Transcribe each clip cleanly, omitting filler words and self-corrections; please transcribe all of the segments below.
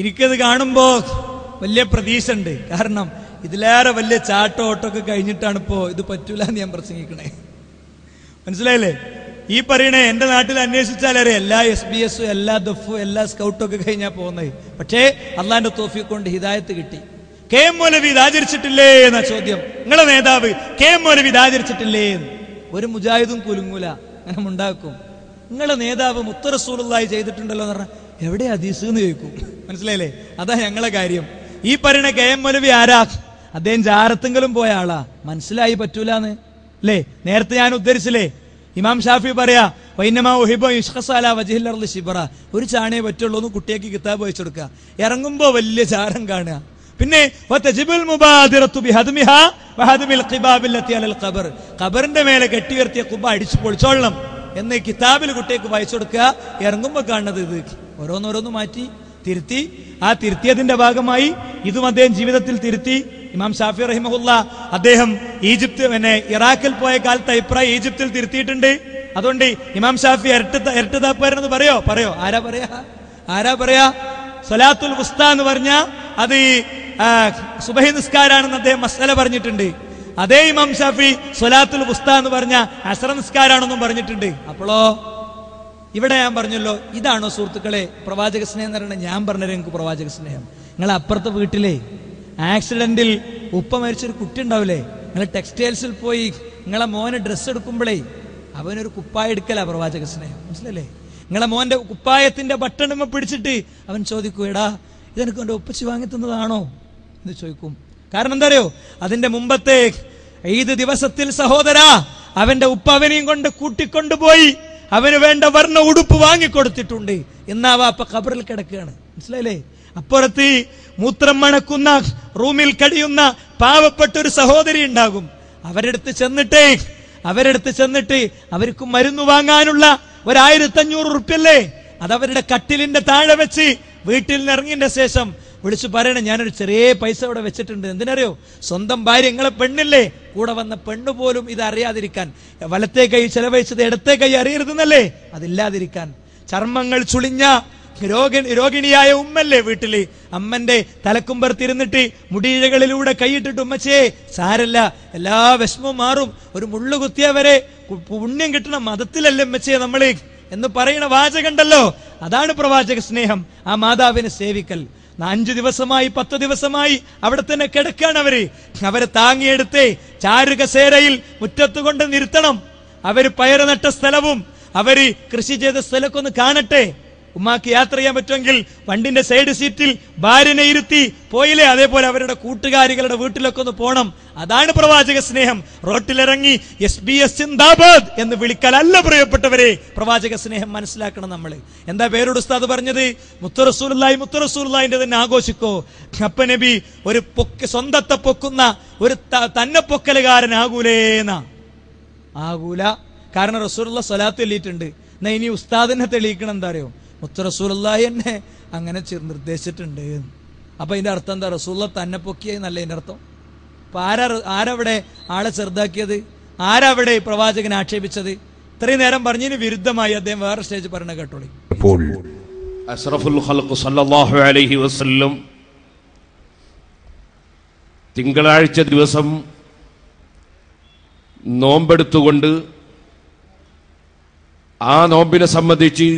എനിക്കത് കാണുമ്പോ വലിയ പ്രതീക്ഷ ഉണ്ട്. കാരണം ഇതിലേറെ വലിയ ചാട്ടോ ഓട്ടമൊക്കെ കഴിഞ്ഞിട്ടാണ് ഇപ്പോ ഇത് പറ്റൂല എന്ന് ഞാൻ പ്രസംഗിക്കണേ. മനസ്സിലായില്ലേ? ഈ പറയണേ എന്റെ നാട്ടിൽ അന്വേഷിച്ചാലേ എല്ലാ SBS, എല്ലാ ദഫും, എല്ലാ സ്കൗട്ടും ഒക്കെ കഴിഞ്ഞാ പോകുന്നത്. പക്ഷേ അള്ളാന്റെ തൗഫീഖ് കൊണ്ട് ഹിദായത്ത് കിട്ടി. KM മൗലവി ഇത് ആചരിച്ചിട്ടില്ലേ എന്ന ചോദ്യം. നിങ്ങളെ നേതാവ് KM മൗലവി ഇത് ആചരിച്ചിട്ടില്ലേ? ഒരു മുജാഹിദും കുലുങ്ങൂല, അങ്ങനെ ഉണ്ടാക്കും. നിങ്ങളെ നേതാവ് മുത്ത് റസൂലുള്ളാഹി ചെയ്തിട്ടുണ്ടല്ലോ എന്ന് പറഞ്ഞാൽ എവിടെ ഹദീസ് എന്ന് ചോദിക്കും. മനസ്സിലായില്ലേ? അതാ ഞങ്ങളെ കാര്യം. ഈ പറയണ KM മൗലവി ആരാ? അദ്ദേഹം ജാറത്തെങ്കിലും പോയ ആളാ. മനസ്സിലായി പറ്റൂലെന്ന് അല്ലേ? നേരത്തെ ഞാൻ ഉദ്ധരിച്ചില്ലേ? ഇമാം ഷാഫി പറയാ ഒരു ചാണേ പറ്റുള്ളൂ എന്ന് കുട്ടിയേക്ക് കിതാബ് വായിച്ചു കൊടുക്കുക. ഇറങ്ങുമ്പോ വലിയ ചാരം കാണുക. പിന്നെ ഖബറിന്റെ മേലെ കെട്ടിയുയർത്തിയ കുബ അടിച്ചു പൊളിച്ചോളണം എന്ന് കിതാബിൽ കുട്ടിയേക്ക് വായിച്ചു കൊടുക്കുക. ഇറങ്ങുമ്പോ കാണുന്നത് ഇത്. ഓരോന്നോരോന്ന് മാറ്റി തിരുത്തി. ആ തിരുത്തിയതിന്റെ ഭാഗമായി ഇതും അദ്ദേഹം ജീവിതത്തിൽ തിരുത്തി. ഇമാം ഷാഫി റഹിമഹുല്ല അദ്ദേഹം ഈജിപ്ത് ഇറാഖിൽ പോയ കാലത്ത് അഭിപ്രായം ഈജിപ്തിൽ തിരുത്തിയിട്ടുണ്ട്. അതുകൊണ്ട് ഇമാം ഷാഫി ഇരട്ടതാപ്പാരെന്ന് പറയോ? ആരാ പറയാ? സ്വലാത്തുൽ വുസ്ത എന്ന് പറഞ്ഞ അത് സുബഹി നിസ്കാരാണെന്ന് അദ്ദേഹം മസല പറഞ്ഞിട്ടുണ്ട്. അതേ ഇമാം ഷാഫി സ്വലാത്തുൽ വുസ്ത എന്ന് പറഞ്ഞ അസ്ര നിസ്കാരാണെന്നും പറഞ്ഞിട്ടുണ്ട്. അപ്പോഴോ ഇവിടെ ഞാൻ പറഞ്ഞല്ലോ, ഇതാണോ സുഹൃത്തുക്കളെ പ്രവാചക സ്നേഹം എന്ന് പറയുന്നത്? ഞാൻ പറഞ്ഞത് എനിക്ക് പ്രവാചക സ്നേഹം. നിങ്ങൾ അപ്പുറത്തെ വീട്ടിലെ ആക്സിഡന്റിൽ ഉപ്പ മരിച്ചൊരു കുട്ടി ഉണ്ടാവില്ലേ? നിങ്ങൾ ടെക്സ്റ്റൈൽസിൽ പോയി നിങ്ങളെ മോനെ ഡ്രസ്സ് എടുക്കുമ്പോഴേ അവനൊരു കുപ്പായ എടുക്കലാ പ്രവാചക സ്നേഹം. മനസ്സിലല്ലേ? നിങ്ങളെ മോന്റെ കുപ്പായത്തിന്റെ ബട്ടണുമ്മ പിടിച്ചിട്ട് അവൻ ചോദിക്കും, എടാ ഇതെനിക്ക് എന്റെ ഉപ്പച്ചി വാങ്ങി തന്നതാണോ എന്ന് ചോദിക്കും. കാരണം എന്താ അറിയോ? അതിന്റെ മുമ്പത്തെ ഈദ് ദിവസത്തിൽ സഹോദരാ അവന്റെ ഉപ്പ അവനെയും കൊണ്ട് കൂട്ടിക്കൊണ്ടുപോയി അവന് വേണ്ട വർണ്ണ ഉടുപ്പ് വാങ്ങിക്കൊടുത്തിട്ടുണ്ട്. എന്നാ വാപ്പ ഖബറിൽ കിടക്കുകയാണ്. മനസ്സിലായില്ലേ? അപ്പുറത്ത് മൂത്രം മണക്കുന്ന റൂമിൽ കഴിയുന്ന പാവപ്പെട്ട ഒരു സഹോദരി ഉണ്ടാകും. അവരെടുത്ത് ചെന്നിട്ട് അവർക്ക് മരുന്ന് വാങ്ങാനുള്ള 1500 ഉറുപ്പ്യല്ലേ, അതവരുടെ കട്ടിലിന്റെ താഴെ വെച്ച് വീട്ടിൽ നിന്ന് ഇറങ്ങിയതിന്റെ ശേഷം വിളിച്ചു പറയണം, ഞാനൊരു ചെറിയ പൈസ ഇവിടെ വെച്ചിട്ടുണ്ട്. എന്തിനറിയോ? സ്വന്തം ഭാര്യ നിങ്ങളെ പെണ്ണില്ലേ, കൂടെ വന്ന പെണ്ണു പോലും ഇത് അറിയാതിരിക്കാൻ. വലത്തെ കൈ ചെലവഴിച്ചത് ഇടത്തെ കൈ അറിയരുതെന്നല്ലേ, അതില്ലാതിരിക്കാൻ. ചർമ്മങ്ങൾ ചുളിഞ്ഞ രോഗിണിയായ ഉമ്മല്ലേ വീട്ടില്, അമ്മന്റെ തലക്കുമ്പർത്തിരുന്നിട്ട് മുടിയിഴകളിലൂടെ കൈയിട്ടിട്ട് ഉമ്മച്ചേ സാരല്ല, എല്ലാ വിഷമവും മാറും, ഒരു മുള്ളു കുത്തിയവരെ പുണ്യം കിട്ടണ മതത്തിലല്ലേ ഉമ്മച്ചേ നമ്മള് എന്ന് പറയുന്ന വാചകണ്ടല്ലോ, അതാണ് പ്രവാചക സ്നേഹം. ആ മാതാവിനെ സേവിക്കൽ. 5 ദിവസമായി 10 ദിവസമായി അവിടെ തന്നെ കിടക്കാണ് അവരെ താങ്ങിയെടുത്ത് ചാരുകസേരയിൽ മുറ്റത്ത് കൊണ്ട് നിർത്തണം. അവര് പയറ് നട്ട സ്ഥലവും അവര് കൃഷി ചെയ്ത സ്ഥലമൊക്കെ ഒന്ന് കാണട്ടെ. ഉമ്മാക്ക് യാത്ര ചെയ്യാൻ പറ്റുമെങ്കിൽ വണ്ടിന്റെ സൈഡ് സീറ്റിൽ ഭാര്യനെ ഇരുത്തി പോയില്ലേ, അതേപോലെ അവരുടെ കൂട്ടുകാരികളുടെ വീട്ടിലൊക്കെ ഒന്ന് പോണം. അതാണ് പ്രവാചക സ്നേഹം. റോട്ടിലിറങ്ങി SBS സിന്ദാബാദ് എന്ന് വിളിക്കലല്ല പ്രിയപ്പെട്ടവരെ പ്രവാചക സ്നേഹം. മനസ്സിലാക്കണം നമ്മൾ. എന്താ പേരോട് ഉസ്താദ് പറഞ്ഞത്? മുത്ത് റസൂലുള്ളാഹിന്റെ തന്നെ ആഘോഷിക്കോ. അപ്പ നബി ഒരു സ്വന്തത്തെ പൊക്കുന്ന ഒരു തന്നെ പൊക്കലുകാരനാകൂലേന്നാ. ആകൂല. കാരണം റസൂലുള്ളാഹി സ്വലാത്ത് ചൊല്ലിയിട്ടുണ്ട്. എന്നാ ഇനി ഉസ്താദിനെ തെളിയിക്കണം. എന്താ അറിയോ? മുത്ത് റസൂലുള്ളാഹി എന്നെ അങ്ങനെ നിർദ്ദേശിച്ചിട്ടുണ്ട്. അപ്പൊ അതിന്റെ അർത്ഥം എന്താ? റസൂലുള്ളാഹി തന്നെ പൊക്കിയായി നല്ല അതിന്റെ അർത്ഥം. അപ്പൊ ആരവിടെ ആളെ ചെറുതാക്കിയത്? ആരവിടെ പ്രവാചകനെ ആക്ഷേപിച്ചത്? ഇത്രയും നേരം പറഞ്ഞതിന് വിരുദ്ധമായി അദ്ദേഹം വേറെ സ്റ്റേജ് പറഞ്ഞ കേട്ടോളി. ഇപ്പോൾ അഷ്റഫുൽ ഖൽഖ് സല്ലല്ലാഹു അലൈഹി വസല്ലം തിങ്കളാഴ്ച ദിവസം നോമ്പെടുത്തുകൊണ്ട് ആ നോമ്പിനെ സംബന്ധിച്ച്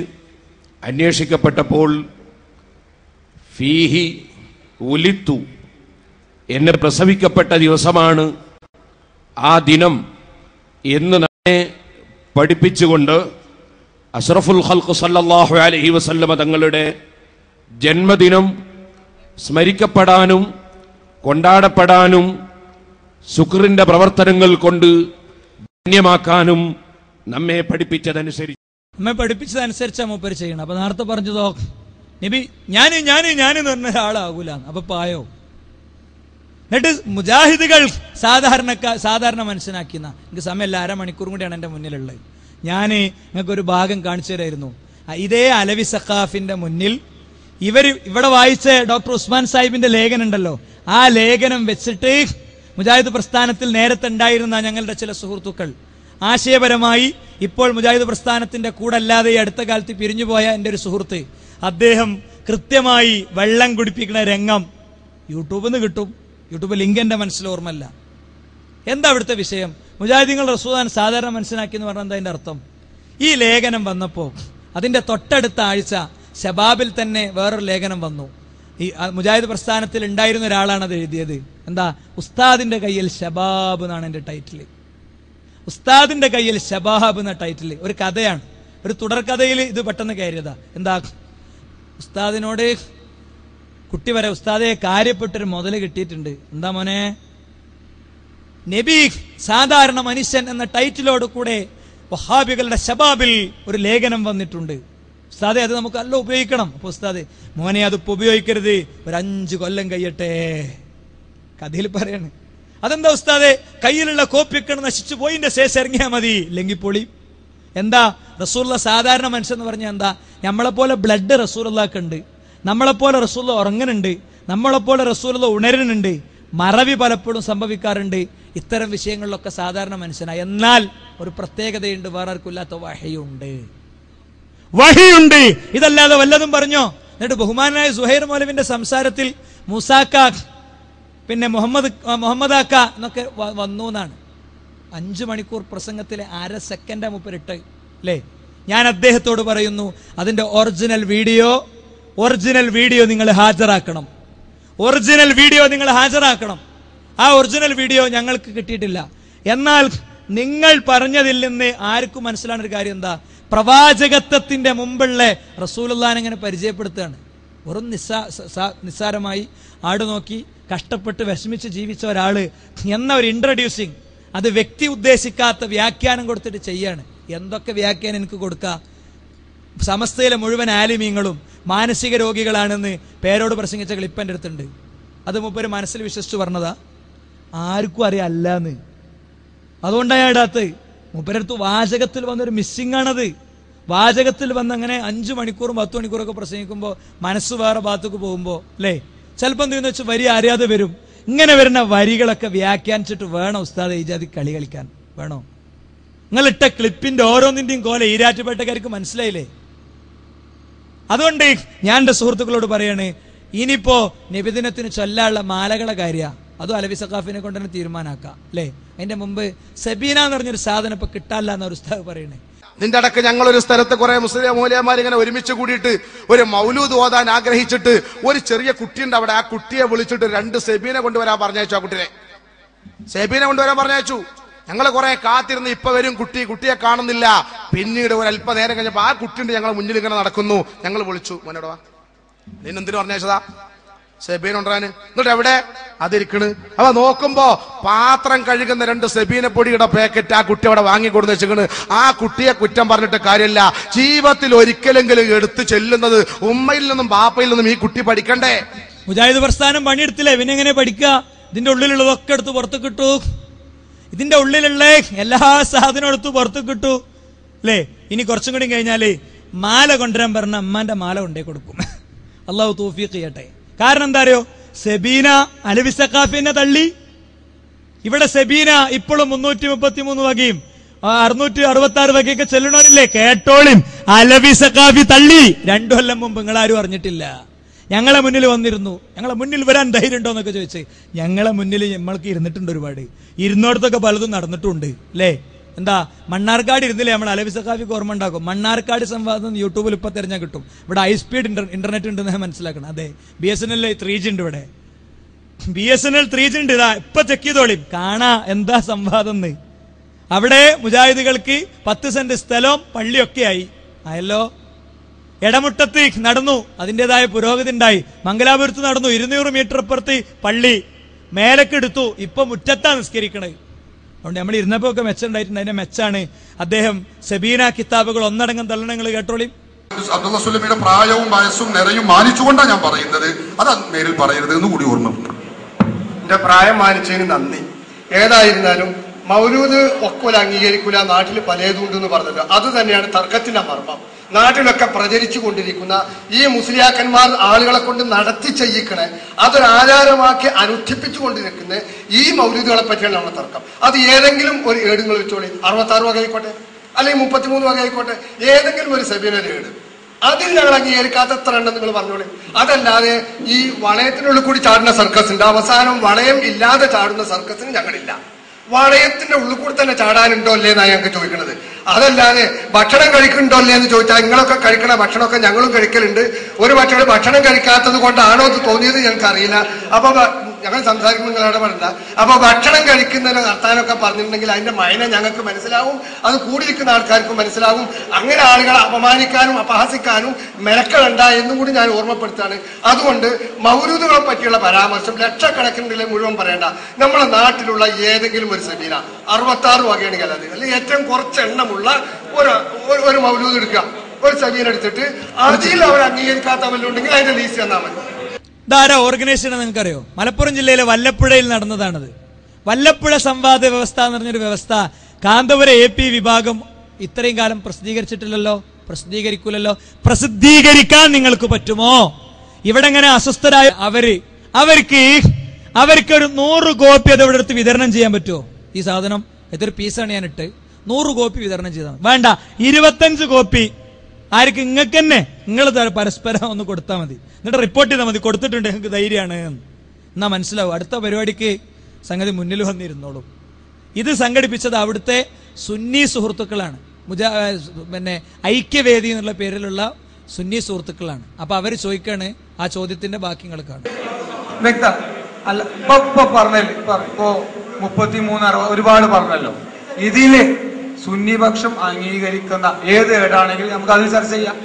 അന്വേഷിക്കപ്പെട്ടപ്പോൾ ഫീഹി ഉലിത്തു, എന്നെ പ്രസവിക്കപ്പെട്ട ദിവസമാണ് ആ ദിനം എന്ന് നമ്മെ പഠിപ്പിച്ചുകൊണ്ട് അഷ്റഫുൽ ഖൽഖ് സല്ലല്ലാഹു അലൈഹി വസല്ലമ തങ്ങളുടെ ജന്മദിനം സ്മരിക്കപ്പെടാനും കൊണ്ടാടപ്പെടാനും ശുക്രിന്റെ പ്രവർത്തനങ്ങൾ കൊണ്ട് ധന്യമാക്കാനും നമ്മെ പഠിപ്പിച്ചതനുസരിച്ചാ മൂപ്പര് ചെയ്യണം. അപ്പൊ നേരത്തെ പറഞ്ഞതോ നബി ഞാന് പറഞ്ഞ ഒരാളാകൂല. അപ്പൊ പായോ? എന്നിട്ട് മുജാഹിദുകൾ സാധാരണ മനസ്സിലാക്കിയെന്ന എനിക്ക് സമയമല്ല, 1/2 മണിക്കൂർ കൂടിയാണ് എന്റെ മുന്നിലുള്ളത്. ഞാൻ നിങ്ങൾക്കൊരു ഭാഗം കാണിച്ചു തരായിരുന്നു. ഇതേ അലവി സഖാഫിന്റെ മുന്നിൽ ഇവിടെ വായിച്ച ഡോക്ടർ ഉസ്മാൻ സാഹിബിന്റെ ലേഖനം ഉണ്ടല്ലോ, ആ ലേഖനം വെച്ചിട്ട് മുജാഹിദ് പ്രസ്ഥാനത്തിൽ നേരത്തെ ഉണ്ടായിരുന്ന ഞങ്ങളുടെ ചില സുഹൃത്തുക്കൾ ആശയപരമായി ഇപ്പോൾ മുജാഹിദ് പ്രസ്ഥാനത്തിന്റെ കൂടെ അല്ലാതെ അടുത്ത കാലത്ത് പിരിഞ്ഞുപോയ എൻ്റെ ഒരു സുഹൃത്ത്, അദ്ദേഹം കൃത്യമായി വെള്ളം കുടിപ്പിക്കുന്ന രംഗം യൂട്യൂബിൽ നിന്ന് കിട്ടും. യൂട്യൂബ് ലിങ്ക് എന്റെ മനസ്സിൽ ഓർമ്മല്ല. എന്താ അവിടുത്തെ വിഷയം? മുജാഹിദീങ്ങൾ റസൂലുള്ളാഹിനെ സാധാരണ മനസ്സിലാക്കി എന്ന് പറഞ്ഞാൽ എന്താ അതിന്റെ അർത്ഥം? ഈ ലേഖനം വന്നപ്പോൾ അതിന്റെ തൊട്ടടുത്ത ആഴ്ച ശബാബിൽ തന്നെ വേറൊരു ലേഖനം വന്നു. ഈ മുജാഹിദ് പ്രസ്ഥാനത്തിൽ ഉണ്ടായിരുന്ന ഒരാളാണ് അത് എഴുതിയത്. എന്താ? ഉസ്താദിന്റെ കയ്യിൽ ശബാബ് എന്നാണ് എന്റെ ടൈറ്റിൽ. ഉസ്താദിന്റെ കയ്യിൽ ശബാബ് എന്ന ടൈറ്റിൽ. ഒരു കഥയാണ്, ഒരു തുടർക്കഥയിൽ ഇത് പെട്ടെന്ന് കയറിയതാ. എന്താ? ഉസ്താദിനോട് കുട്ടി വരെ ഉസ്താദെ കാര്യപ്പെട്ടൊരു മുതല് കിട്ടിയിട്ടുണ്ട്. എന്താ മോനെ? നബി സാധാരണ മനുഷ്യൻ എന്ന ടൈറ്റിലോട് കൂടെ വഹാബികളുടെ ശബാബിൽ ഒരു ലേഖനം വന്നിട്ടുണ്ട്. ഉസ്താദെ അത് നമുക്ക് നല്ല ഉപയോഗിക്കണം. അപ്പൊ ഉസ്താദെ മോനെ അതിപ്പോ ഉപയോഗിക്കരുത്, ഒരു 5 കൊല്ലം കഴിയട്ടെ. കഥയിൽ പറയാണ്. അതെന്താ ഉസ്താദെ? കയ്യിലുള്ള കോപ്പിയൊക്കെ നശിച്ചു പോയിന്റെ ശേഷം ഇറങ്ങിയാൽ മതി, ഇല്ലെങ്കിൽ പൊളി. എന്താ? റസൂലുള്ള സാധാരണ മനുഷ്യൻ എന്ന് പറഞ്ഞാൽ എന്താ? നമ്മളെപ്പോലെ ബ്ലഡ് റസൂലുള്ളാഹ്ക്ക് ഉണ്ട്, നമ്മളെപ്പോലെ റസൂലുള്ള ഉറങ്ങുന്നുണ്ട്, നമ്മളെപ്പോലെ റസൂലുള്ള ഉണരുന്നുണ്ട്, മറവി പലപ്പോഴും സംഭവിക്കാറുണ്ട്. ഇത്തരം വിഷയങ്ങളിലൊക്കെ സാധാരണ മനുഷ്യനാണ്. എന്നാൽ ഒരു പ്രത്യേകതയുണ്ട്, വേറെ ആർക്കില്ലാത്ത വഹയുണ്ട്. വഹിയുണ്ട്. ഇതല്ലാതെ വല്ലതും പറഞ്ഞോ? എന്നിട്ട് ബഹുമാനായ സുഹൈർ മൗലവിന്റെ സംസാരത്തിൽ മൂസാക്ക പിന്നെ മുഹമ്മദാക്ക എന്നൊക്കെ വന്നു എന്നാണ്. 5 മണിക്കൂർ പ്രസംഗത്തിലെ 1/2 സെക്കൻഡാ മുപ്പരിട്ട് അല്ലേ? ഞാൻ അദ്ദേഹത്തോട് പറയുന്നു, അതിന്റെ ഒറിജിനൽ വീഡിയോ നിങ്ങൾ ഹാജരാക്കണം. ഒറിജിനൽ വീഡിയോ നിങ്ങൾ ഹാജരാക്കണം. ആ ഒറിജിനൽ വീഡിയോ ഞങ്ങൾക്ക് കിട്ടിയിട്ടില്ല. എന്നാൽ നിങ്ങൾ പറഞ്ഞതിൽ നിന്ന് ആർക്കും മനസ്സിലാവുന്ന ഒരു കാര്യം എന്താ? പ്രവാചകത്വത്തിന്റെ മുമ്പുള്ള റസൂലുള്ളാഹിനെ ഇങ്ങനെ പരിചയപ്പെടുത്തുകയാണ്. വെറും നിസ്സാരമായി ആട് നോക്കി കഷ്ടപ്പെട്ട് വിഷമിച്ച് ജീവിച്ച ഒരാള് എന്ന ഒരു ഇൻട്രൊഡ്യൂസിങ്, അത് വ്യക്തി ഉദ്ദേശിക്കാത്ത വ്യാഖ്യാനം കൊടുത്തിട്ട് ചെയ്യാണ്. എന്തൊക്കെ വ്യാഖ്യാനം എനിക്ക് കൊടുക്കാം? സമസ്തയിലെ മുഴുവൻ ആലിമീങ്ങളും മാനസിക രോഗികളാണെന്ന് പേരോട് പ്രസംഗിച്ച ക്ലിപ്പ് എൻ്റെ അടുത്തുണ്ട്. അത് മൂപ്പര് മനസ്സിൽ വിശ്വസിച്ച് പറഞ്ഞതാ, ആർക്കും അറിയാല്ലാന്ന്. അതുകൊണ്ടാണ് ഇടാത്ത്. മൂപ്പരടുത്ത് വാചകത്തിൽ വന്നൊരു മിസ്സിംഗ് ആണത്. വാചകത്തിൽ വന്ന് അങ്ങനെ 5 മണിക്കൂറും 10 മണിക്കൂറൊക്കെ പ്രസംഗിക്കുമ്പോൾ മനസ്സ് വേറെ ഭാഗത്തേക്ക് പോകുമ്പോൾ അല്ലേ, ചിലപ്പോൾ എന്തെന്ന് വെച്ചാൽ വരി അറിയാതെ വരും. ഇങ്ങനെ വരുന്ന വരികളൊക്കെ വ്യാഖ്യാനിച്ചിട്ട് വേണം ഉസ്താദ് ഈ ജാതി കളി കളിക്കാൻ വേണോ? നിങ്ങളിട്ട ക്ലിപ്പിന്റെ ഓരോന്നിന്റെയും കോല ഈരാറ്റുപേട്ടക്കാർക്ക് മനസ്സിലായില്ലേ? അതുകൊണ്ട് ഞാൻ എന്റെ സുഹൃത്തുക്കളോട് പറയാണ്, ഇനിയിപ്പോ നബിദിനത്തിന് ചൊല്ലാനുള്ള മാലകളെ കാര്യ അതും അലവി സഖാഫിനെ കൊണ്ട് തന്നെ തീരുമാനാക്കാം അല്ലേ? അതിന്റെ മുമ്പ് സബീന എന്ന് പറഞ്ഞൊരു സാധനം ഇപ്പൊ കിട്ടാല്ല എന്നൊരു ഉസ്താദ് പറയണേ. ഇതിന്റെ അടക്ക് ഞങ്ങളൊരു സ്ഥലത്ത് കുറെ മുസ്ലിം മൂലയന്മാർ ഇങ്ങനെ ഒരുമിച്ച് കൂടിയിട്ട് ഒരു മൗലൂദ് ഓതാൻ ആഗ്രഹിച്ചിട്ട് ഒരു ചെറിയ കുട്ടിയുണ്ട് അവിടെ. ആ കുട്ടിയെ വിളിച്ചിട്ട് 2 സെബീനെ കൊണ്ടുവരാൻ പറഞ്ഞയച്ചു. ആ കുട്ടിയെ സെബീനെ കൊണ്ടുവരാൻ പറഞ്ഞയച്ചു. ഞങ്ങൾ കുറെ കാത്തിരുന്ന് ഇപ്പൊ വരും കുട്ടിയെ കാണുന്നില്ല. പിന്നീട് ഒരു അല്പനേരം കഴിഞ്ഞപ്പോ ആ കുട്ടിയുണ്ട് ഞങ്ങളെ മുന്നിൽ ഇങ്ങനെ നടക്കുന്നു. ഞങ്ങൾ വിളിച്ചു, മോനോടവാ, നിന്നെന്തിനു പറഞ്ഞയച്ചതാ? സെബീൻ കൊണ്ടുവരാന്. എന്നിട്ട് എവിടെ? അതിരിക്കണ്. അവ നോക്കുമ്പോ പാത്രം കഴുകുന്ന 2 സെബീന പൊടിയുടെ പാക്കറ്റ് ആ കുട്ടി അവിടെ വാങ്ങിക്കൊടുന്ന് വെച്ചിക്കണ്. ആ കുട്ടിയെ കുറ്റം പറഞ്ഞിട്ട് കാര്യമില്ല. ജീവിതത്തിൽ ഒരിക്കലെങ്കിലും എടുത്തു ചെല്ലുന്നത് ഉമ്മയിൽ നിന്നും ബാപ്പയിൽ നിന്നും ഈ കുട്ടി പഠിക്കണ്ടേ? മുജാഹിദ് പ്രസ്ഥാനം പണിയെടുത്തില്ലേ, പിന്നെ എങ്ങനെ പഠിക്കുക? ഇതിന്റെ ഉള്ളിലുള്ളതൊക്കെ എടുത്ത് പുറത്ത് കിട്ടൂ. ഇതിന്റെ ഉള്ളിലുള്ള എല്ലാ സാധനവും എടുത്ത് പുറത്ത് കിട്ടൂ അല്ലേ? ഇനി കുറച്ചും കൂടി കഴിഞ്ഞാല് മാല കൊണ്ടുവരാൻ പറഞ്ഞ അമ്മാന്റെ മാല കൊണ്ടേ കൊടുക്കും. അള്ളാഹു തൗഫീഖ് ചെയ്യട്ടെ. കാരണം എന്താ അറിയോ? സെബീന അലവി സഖാഫിനെ തള്ളി. ഇവിടെ സെബീന ഇപ്പോഴും 333 വകയും 666 വകയൊക്കെ ചെല്ലണവരില്ലേ? കേട്ടോളിം, അലവി സഖാഫി തള്ളി. 2 കൊല്ലം മുമ്പ് നിങ്ങളാരും അറിഞ്ഞിട്ടില്ല. ഞങ്ങളെ മുന്നിൽ വന്നിരുന്നു. ഞങ്ങളെ മുന്നിൽ വരാൻ ധൈര്യം ഉണ്ടോ എന്നൊക്കെ ചോദിച്ച് ഞങ്ങളെ മുന്നിൽ നമ്മൾക്ക് ഇരുന്നിട്ടുണ്ട്. ഒരുപാട് ഇരുന്നോടത്തൊക്കെ പലതും നടന്നിട്ടുണ്ട് അല്ലേ? എന്താ മണ്ണാർക്കാട് ഇരുന്നില്ലേ? നമ്മൾ അലവി സഖാഫിക്ക് ഓർമ്മ ഉണ്ടാക്കും. മണ്ണാർക്കാട് സംവാദം യൂട്യൂബിൽ ഇപ്പൊ തിരഞ്ഞാൽ കിട്ടും. ഇവിടെ ഹൈ സ്പീഡ് ഇന്റർനെറ്റ് ഉണ്ടെന്ന് ഞാൻ മനസ്സിലാക്കണം. അതെ, BSNL 3G ഉണ്ട് ഇവിടെ. BSNL 3G ഉണ്ട്. ഇതാ ഇപ്പൊ ചെക്ക് ചെയ്തോളിയും, കാണാ എന്താ സംവാദം. അവിടെ മുജാഹിദുകൾക്ക് 10 സെന്റ് സ്ഥലവും പള്ളിയൊക്കെ ആയല്ലോ. എടമുട്ടത്ത് നടന്നു, അതിൻ്റെതായ പുരോഗതി ഉണ്ടായി. മംഗലാപുരത്ത് നടന്നു, 200 മീറ്റർ അപ്പുറത്ത് പള്ളി മേലക്കെടുത്തു. ഇപ്പൊ മുറ്റത്താ നിസ്കരിക്കണത്. അതുകൊണ്ട് നമ്മൾ ഇരുന്നപ്പോ ഒക്കെ മെച്ചുണ്ടായിട്ടുണ്ട്. അതിന്റെ മെച്ചാണ് അദ്ദേഹം സെബീന കിതാബുകൾ ഒന്നടങ്കം തള്ളണങ്ങൾ കേട്ടോളി. അബ്ദുള്ള സുലൈമിയുടെ പ്രായവും വയസ്സും നിറയും മാനിച്ചുകൊണ്ടാണ് ഞാൻ പറയുന്നത്. അത് നേരിൽ പറയരുത് എന്ന് കൂടി ഓർമ്മ. എന്റെ പ്രായം മാനിച്ചതിന് നന്ദി. ഏതായിരുന്നാലും മൗലൂദ് ഒക്കോല അംഗീകരിക്കൂല, നാട്ടിൽ പലതുണ്ടെന്ന് പറഞ്ഞത് അത് തന്നെയാണ് തർക്കത്തിന്റെ മർമ്മം. നാട്ടിലൊക്കെ പ്രചരിച്ചു കൊണ്ടിരിക്കുന്ന ഈ മുസ്ലിയാക്കന്മാർ ആളുകളെ കൊണ്ട് നടത്തി ചെയ്യിക്കണേ, അതൊരു ആചാരമാക്കി അനുഷ്ഠിപ്പിച്ചു കൊണ്ടിരിക്കുന്ന ഈ മൗലൂദുകളെ പറ്റിയാണ് നമ്മുടെ തർക്കം. അത് ഏതെങ്കിലും ഒരു ഏടുകൾ വെച്ചോളി, 66 വക ആയിക്കോട്ടെ അല്ലെങ്കിൽ 33 വക ആയിക്കോട്ടെ, ഏതെങ്കിലും ഒരു സെബീനൊരു ഏട് അതിൽ ഞങ്ങൾ അംഗീകരിക്കാത്ത എത്ര ഉണ്ടെന്ന് നിങ്ങൾ പറഞ്ഞോളൂ. അതല്ലാതെ ഈ വളയത്തിനുള്ളിൽ കൂടി ചാടുന്ന സർക്കസ് ഉണ്ട്, അവസാനം വളയം ഇല്ലാതെ ചാടുന്ന സർക്കസിന് ഞങ്ങളില്ല. വളയത്തിന്റെ ഉള്ളിൽ കൂടി തന്നെ ചാടാനുണ്ടോ അല്ലേ എന്നാണ് ഞങ്ങൾക്ക് ചോദിക്കുന്നത്. അതല്ലാതെ ഭക്ഷണം കഴിക്കുന്നുണ്ടോ അല്ലേ എന്ന് ചോദിച്ചാൽ നിങ്ങളൊക്കെ കഴിക്കണ ഭക്ഷണമൊക്കെ ഞങ്ങളും കഴിക്കലുണ്ട്. ഒരു ഭക്ഷണം കഴിക്കാത്തത് കൊണ്ടാണോ എന്ന് തോന്നിയത് ഞങ്ങൾക്ക് അറിയില്ല. അപ്പൊ ഞങ്ങൾ സംസാരിക്കുമ്പോൾ നിങ്ങൾ ഇടപെടണ്ട. അപ്പൊ ഭക്ഷണം കഴിക്കുന്നതിന് നടത്താനൊക്കെ പറഞ്ഞിട്ടുണ്ടെങ്കിൽ അതിന്റെ മൈന ഞങ്ങൾക്ക് മനസ്സിലാവും, അത് കൂടിയിരിക്കുന്ന ആൾക്കാർക്കും മനസ്സിലാവും. അങ്ങനെ ആളുകളെ അപമാനിക്കാനും അപഹസിക്കാനും മെനക്കെടണ്ട എന്നും കൂടി ഞാൻ ഓർമ്മപ്പെടുത്താണ്. അതുകൊണ്ട് മൗലൂദുകളെ പറ്റിയുള്ള പരാമർശം ലക്ഷക്കണക്കിനുള്ളിൽ മുഴുവൻ പറയേണ്ട. നമ്മുടെ നാട്ടിലുള്ള ഏതെങ്കിലും ഒരു സെമീന 66 വകയാണെങ്കിൽ അത് അല്ലെങ്കിൽ ഏറ്റവും കുറച്ച് എണ്ണമുള്ള ഒരു മൗലൂദ് എടുക്കുക, ഒരു സെമീന എടുത്തിട്ട് അതിൽ അവർ അംഗീകരിക്കാത്ത വല്ലുണ്ടെങ്കിൽ അതിന്റെ ലീസ്റ്റ് തന്നാൽ മതി. ഇതാരാ ഓർഗനൈസേഷൻ നിങ്ങൾക്കറിയോ? മലപ്പുറം ജില്ലയിലെ വല്ലപ്പുഴയിൽ നടന്നതാണത്. വല്ലപ്പുഴ സംവാദ വ്യവസ്ഥ എന്ന് പറഞ്ഞൊരു വ്യവസ്ഥ കാന്തപുരം AP വിഭാഗം ഇത്രയും കാലം പ്രസിദ്ധീകരിച്ചിട്ടില്ലല്ലോ, പ്രസിദ്ധീകരിക്കൂലല്ലോ. പ്രസിദ്ധീകരിക്കാൻ നിങ്ങൾക്ക് പറ്റുമോ? ഇവിടെ ഇങ്ങനെ അസ്വസ്ഥരായ അവർക്ക് ഒരു 100 കോപ്പി അത് ഇവിടെ എടുത്ത് വിതരണം ചെയ്യാൻ പറ്റുമോ? ഈ സാധനം എത്ര പീസാണ് ഞാൻ ഇട്ട് 100 കോപ്പി വിതരണം ചെയ്താൽ വേണ്ട, 25 കോപ്പി ആർക്ക് നിങ്ങൾക്ക് തന്നെ നിങ്ങൾ പരസ്പരം ഒന്ന് കൊടുത്താൽ മതി. എന്നിട്ട് റിപ്പോർട്ട് ചെയ്താൽ മതി, കൊടുത്തിട്ടുണ്ട് നിങ്ങൾക്ക് ധൈര്യമാണ് എന്നാ മനസ്സിലാവും. അടുത്ത പരിപാടിക്ക് സംഗതി മുന്നിൽ വന്നിരുന്നോളൂ. ഇത് സംഘടിപ്പിച്ചത് അവിടുത്തെ സുന്നി സുഹൃത്തുക്കളാണ്, പിന്നെ ഐക്യവേദി എന്നുള്ള പേരിലുള്ള സുന്നി സുഹൃത്തുക്കളാണ്. അപ്പൊ അവര് ചോദിക്കാണ്, ആ ചോദ്യത്തിന്റെ ബാക്കി നിങ്ങൾ കാണും. വ്യക്തം അല്ല, ഇപ്പൊ പറഞ്ഞല്ലോ, ഇപ്പോ 33 ഒരുപാട് പറഞ്ഞല്ലോ. ഇതില് സുന്നിപക്ഷം അംഗീകരിക്കുന്ന ഏത് ഏടാണെങ്കിലും നമുക്ക് അതിൽ ചർച്ച ചെയ്യാം.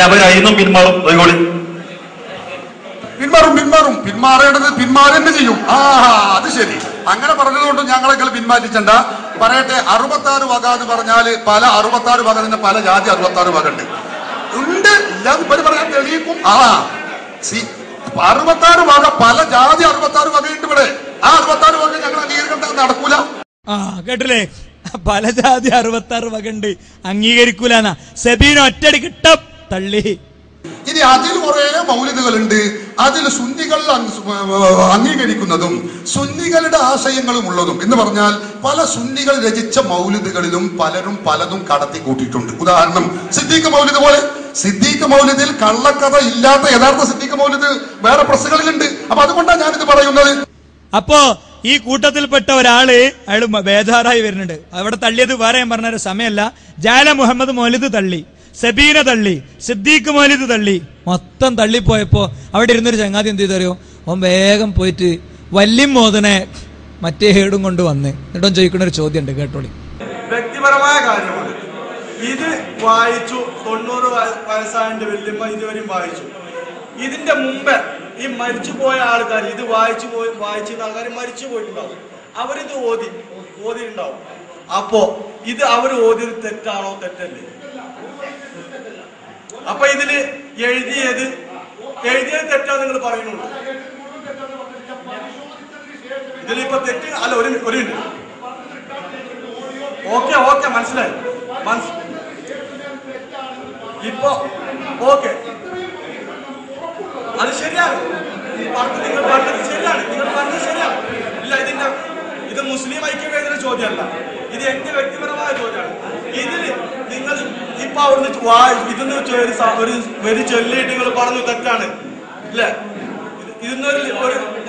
അവരായിരുന്നു പിന്മാറേണ്ടത് പിന്മാറേണ്ട ചെയ്യും. അത് ശരി, അങ്ങനെ പറഞ്ഞതുകൊണ്ട് ഞങ്ങളെങ്കിലും പിന്മാറ്റിച്ചണ്ട. പറയട്ടെ, 66 വക എന്ന് പറഞ്ഞാല് പല 66 വക തന്നെ പല ജാതി 66 വക ഉണ്ട് ഇല്ലാന്ന് പറയാൻ തെളിയിക്കും. 66 വക പല ജാതി 66 വകയുണ്ട് ഇവിടെ. ആ 66 വക ഞങ്ങൾ അംഗീകരിക്കേണ്ട നടക്കൂല. കേട്ടില്ലേ? പല ജാതി 66 വകണ്ട്, അംഗീകരിക്കൂല. സെബീന ഒറ്റടി കിട്ടം തള്ളി. ഇനി അതിൽ കുറെ മൗലിദുകളുണ്ട്, അതിൽ സുന്നികൾ അംഗീകരിക്കുന്നതും സുന്നികളുടെ ആശയങ്ങളും ഉള്ളതും എന്ന് പറഞ്ഞാൽ പല സുന്നികൾ രചിച്ച മൗലിദുകളിലും പലരും പലതും കടത്തി കൂട്ടിയിട്ടുണ്ട്. ഉദാഹരണം സിദ്ദീഖ് മൗലിദ് പോലെ. സിദ്ദീഖ് മൗലിദിൽ കള്ളക്കഥ ഇല്ലാത്ത യഥാർത്ഥ സിദ്ദീഖ് മൗലിദ് വേറെ പ്രസ്സുകളിലുണ്ട്. അപ്പൊ അതുകൊണ്ടാണ് ഞാനിത് പറയുന്നത്. അപ്പോ ഈ കൂട്ടത്തിൽപ്പെട്ട ഒരാള് അയാൾ ബേജാറായി വരുന്നുണ്ട്. അവിടെ തള്ളിയത് വേറെ ഞാൻ പറഞ്ഞ സമയമല്ല. ജാല മുഹമ്മദ് മൗലിദ് തള്ളി, സബീന തള്ളി, സിദ്ദീഖ് മൗലിദ് തള്ളി, മൊത്തം തള്ളിപ്പോയപ്പോ അവിടെ ഇരുന്നൊരു ചങ്ങാതി എന്ത് ചെയ്തറിയോ? അവൻ വേഗം പോയിട്ട് വല്യം മോദനെ മറ്റേ ഹേടും കൊണ്ട് വന്ന് എന്നിട്ടും ചോദിക്കുന്ന ഒരു ചോദ്യം ഉണ്ട്, കേട്ടോളി. വ്യക്തിപരമായ കാര്യമാണ്. ഇത് വായിച്ചു 90 വയസ്സായതിന്റെ വല്യമ്മ ഇതുവരെയും വായിച്ചു. ഇതിന്റെ മുമ്പ് ഈ മരിച്ചുപോയ ആൾക്കാർ ഇത് വായിച്ചിരുന്ന ആൾക്കാർ മരിച്ചു പോയിട്ടുണ്ടാവും. അവരിത് ഓതിയിട്ടുണ്ടാവും. അപ്പോ ഇത് അവർ ഓതിയത് തെറ്റാണോ? തെറ്റല്ലേ? അപ്പൊ ഇതില് എഴുതിയത് തെറ്റാന്ന് നിങ്ങൾ പറയുന്നുണ്ട്. ഇതിലിപ്പോ തെറ്റ് അല്ല. ഒരു മിനിറ്റ്. ഓക്കെ മനസ്സിലായി. ഇപ്പൊ ഓക്കെ, അത് ശരിയാണ്. നിങ്ങൾ പറഞ്ഞത് ശരിയാണ്. ഇല്ല, ഇത് മുസ്ലിം ഐക്യവേദിയുടെ ചോദ്യമല്ല, ഇത് എന്റെ വ്യക്തിപരമായ ചോദ്യമാണ്. ഇതില് നിങ്ങൾ ഇപ്പൊ അവിടുന്ന് ഇതൊന്ന് ഒരു ചൊല്ലിയിട്ട് നിങ്ങൾ പറഞ്ഞു തെറ്റാണ് ഇല്ലേ?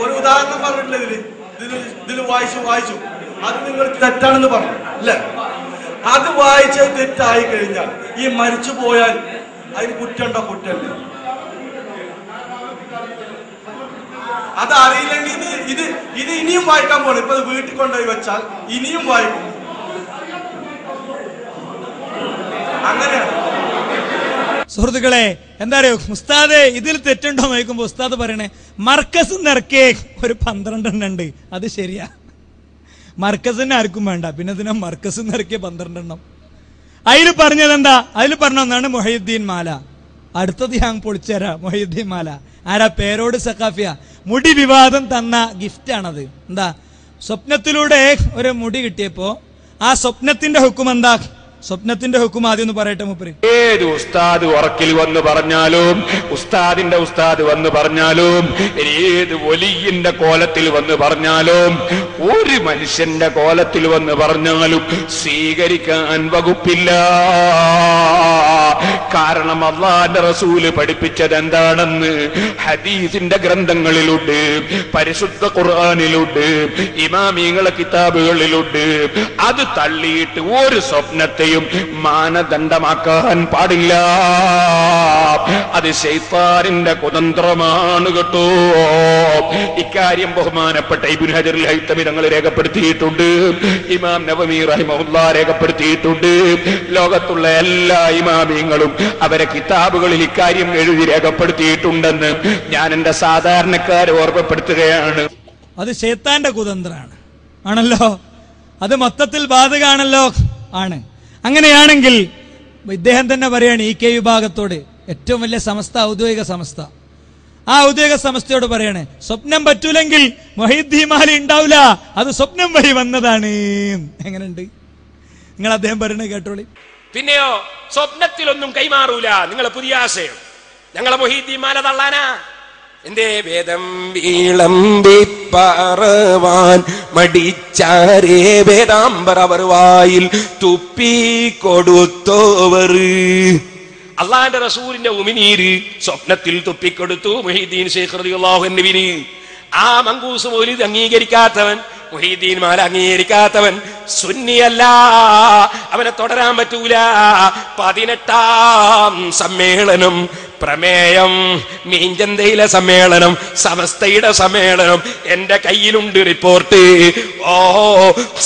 ഒരു ഉദാഹരണം പറഞ്ഞിട്ടില്ല. ഇതിൽ വായിച്ചു അത് നിങ്ങൾ തെറ്റാണെന്ന് പറഞ്ഞു അല്ലേ? അത് വായിച്ചത് തെറ്റായി കഴിഞ്ഞാൽ ഈ മരിച്ചു പോയാൽ അതിന് കുറ്റമുണ്ടോ? കുറ്റമല്ലേ? അത് അറിയില്ലെങ്കിൽ ഇത് ഇനിയും വായിക്കാൻ പോകണം. ഇപ്പൊ വീട്ടിൽ കൊണ്ടുപോയി വെച്ചാൽ ഇനിയും വായിക്കും. അങ്ങനെയാണ്. സുഹൃത്തുക്കളെ, എന്താ അറിയോ ഉസ്താദ് ഇതിൽ തെറ്റുണ്ടോ നോക്കുമ്പോ ഉസ്താദ് പറയണേ മർക്കസ് നിറക്കേ ഒരു 12 എണ്ണം ഉണ്ട്. അത് ശരിയാ, മർക്കസിന് ആർക്കും വേണ്ട, പിന്നെ ഇതിനെ മർക്കസ് നിറക്കിയ 12 എണ്ണം. അതിൽ പറഞ്ഞത് എന്താ? അതിൽ പറഞ്ഞ ഒന്നാണ് മൊഹീദ്ദീൻ മാല. അടുത്തത് ഞാൻ പൊളിച്ചുതരാം. മൊഹീദ്ദീൻ മാല ആരാ? പേരോട് സഖാഫിയ. മുടി വിവാദം തന്ന ഗിഫ്റ്റ് ആണത്. എന്താ? സ്വപ്നത്തിലൂടെ ഒരു മുടി കിട്ടിയപ്പോ ആ സ്വപ്നത്തിന്റെ ഹുക്കും എന്താ? സ്വപ്നത്തിന്റെ ഹുക്കും ആദ്യം ഒന്ന് പറയട്ടെ മൂപ്പര്. ഏത് ഉസ്താദ് ഉറക്കിൽ വന്ന് പറഞ്ഞാലും, ഉസ്താദിന്റെ ഉസ്താദ് വന്ന് പറഞ്ഞാലും, ഏത് വലിയന്റെ കോലത്തിൽ വന്ന് പറഞ്ഞാലും ഒരു മനുഷ്യന്റെ കോലത്തിൽ വന്ന് പറഞ്ഞാലും സ്വീകരിക്കാൻ വകുപ്പില്ല. കാരണം അല്ലാഹുവിന്റെ റസൂല് പഠിപ്പിച്ചത് എന്താണെന്ന് ഹദീസിന്റെ ഗ്രന്ഥങ്ങളിലുണ്ട്, പരിശുദ്ധ ഖുർആനിലുണ്ട്, ഇമാമിങ്ങളെ കിതാബുകളിലുണ്ട്. അത് തള്ളിയിട്ട് ഒരു സ്വപ്നത്തെയും മാനദണ്ഡമാക്കാൻ പാടില്ല. അത് ശൈത്താനിന്റെ കുതന്ത്രമാണ് കേട്ടോ. ഇക്കാര്യം ബഹുമാനപ്പെട്ട ഇബ്നു ഹജറുൽ ഹൈതമി തങ്ങൾ രേഖപ്പെടുത്തിയിട്ടുണ്ട്, ഇമാം നവവി റഹിമഹുല്ലാഹ് രേഖപ്പെടുത്തിയിട്ടുണ്ട്. ലോകത്തുള്ള എല്ലാ ഇമാമിങ്ങളും അവരെ കിതാബുകളിൽ ഇക്കാര്യം എഴുതി രേഖപ്പെടുത്തിയിട്ടുണ്ടെന്ന് ഞാൻ എന്റെ സാധാരണക്കാരെ ഓർമ്മപ്പെടുത്തുകയാണ്. അത് ശൈത്താന്റെ കുതന്ത്രാണ് ആണല്ലോ, അത് മൊത്തത്തിൽ ബാധകാണല്ലോ. ആണ്. അങ്ങനെയാണെങ്കിൽ ഇദ്ദേഹം തന്നെ പറയാണ് ഈ കെ വിഭാഗത്തോട്, ഏറ്റവും വലിയ സമസ്ത, ഔദ്യോഗിക സമസ്ത, ആ ഔദ്യോഗിക സമസ്തയോട് പറയണേ, സ്വപ്നം പറ്റൂലെങ്കിൽ മൊഹീദ്ദീൻ മാലി ഉണ്ടാവില്ല, അത് സ്വപ്നം വഴി വന്നതാണ്. എങ്ങനെയുണ്ട് നിങ്ങൾ അദ്ദേഹം പറയുന്നത് കേട്ടോളി. പിന്നെയോ സ്വപ്നത്തിലൊന്നും കൈമാറൂല. നിങ്ങളെ പുതിയ ആശയം ഞങ്ങളെ മൊഹീദ്ദീൻ മാല തള്ളാനാ? എന്തേ വേദം വീളമ്പി പറവാൻ മടിച്ചാരേ വേദാംബർ അവർ വായിൽ തുപ്പി കൊടുത്തോവർ. അള്ളാന്റെ റസൂലിന്റെ ഉമിനീര് സ്വപ്നത്തിൽ തുപ്പിക്കൊടുത്തു മുഹീദ്ദീൻ ശൈഖ് റളിയല്ലാഹു അൻഹുവിന്. ആ മങ്കൂസ് മൗലിദ് അംഗീകരിക്കാത്തവൻ, മുഹീദ്ദീൻ മാല അംഗീകരിക്കാത്തവൻ സുന്നിയല്ല, അവനെ തുടരാൻ പറ്റൂല. 18ാം സമ്മേളനം പ്രമേയം, മീഞ്ചന്തയിലെ സമ്മേളനം, സമസ്തയുടെ സമ്മേളനം, എന്റെ കയ്യിലുണ്ട് റിപ്പോർട്ട്. ഓ,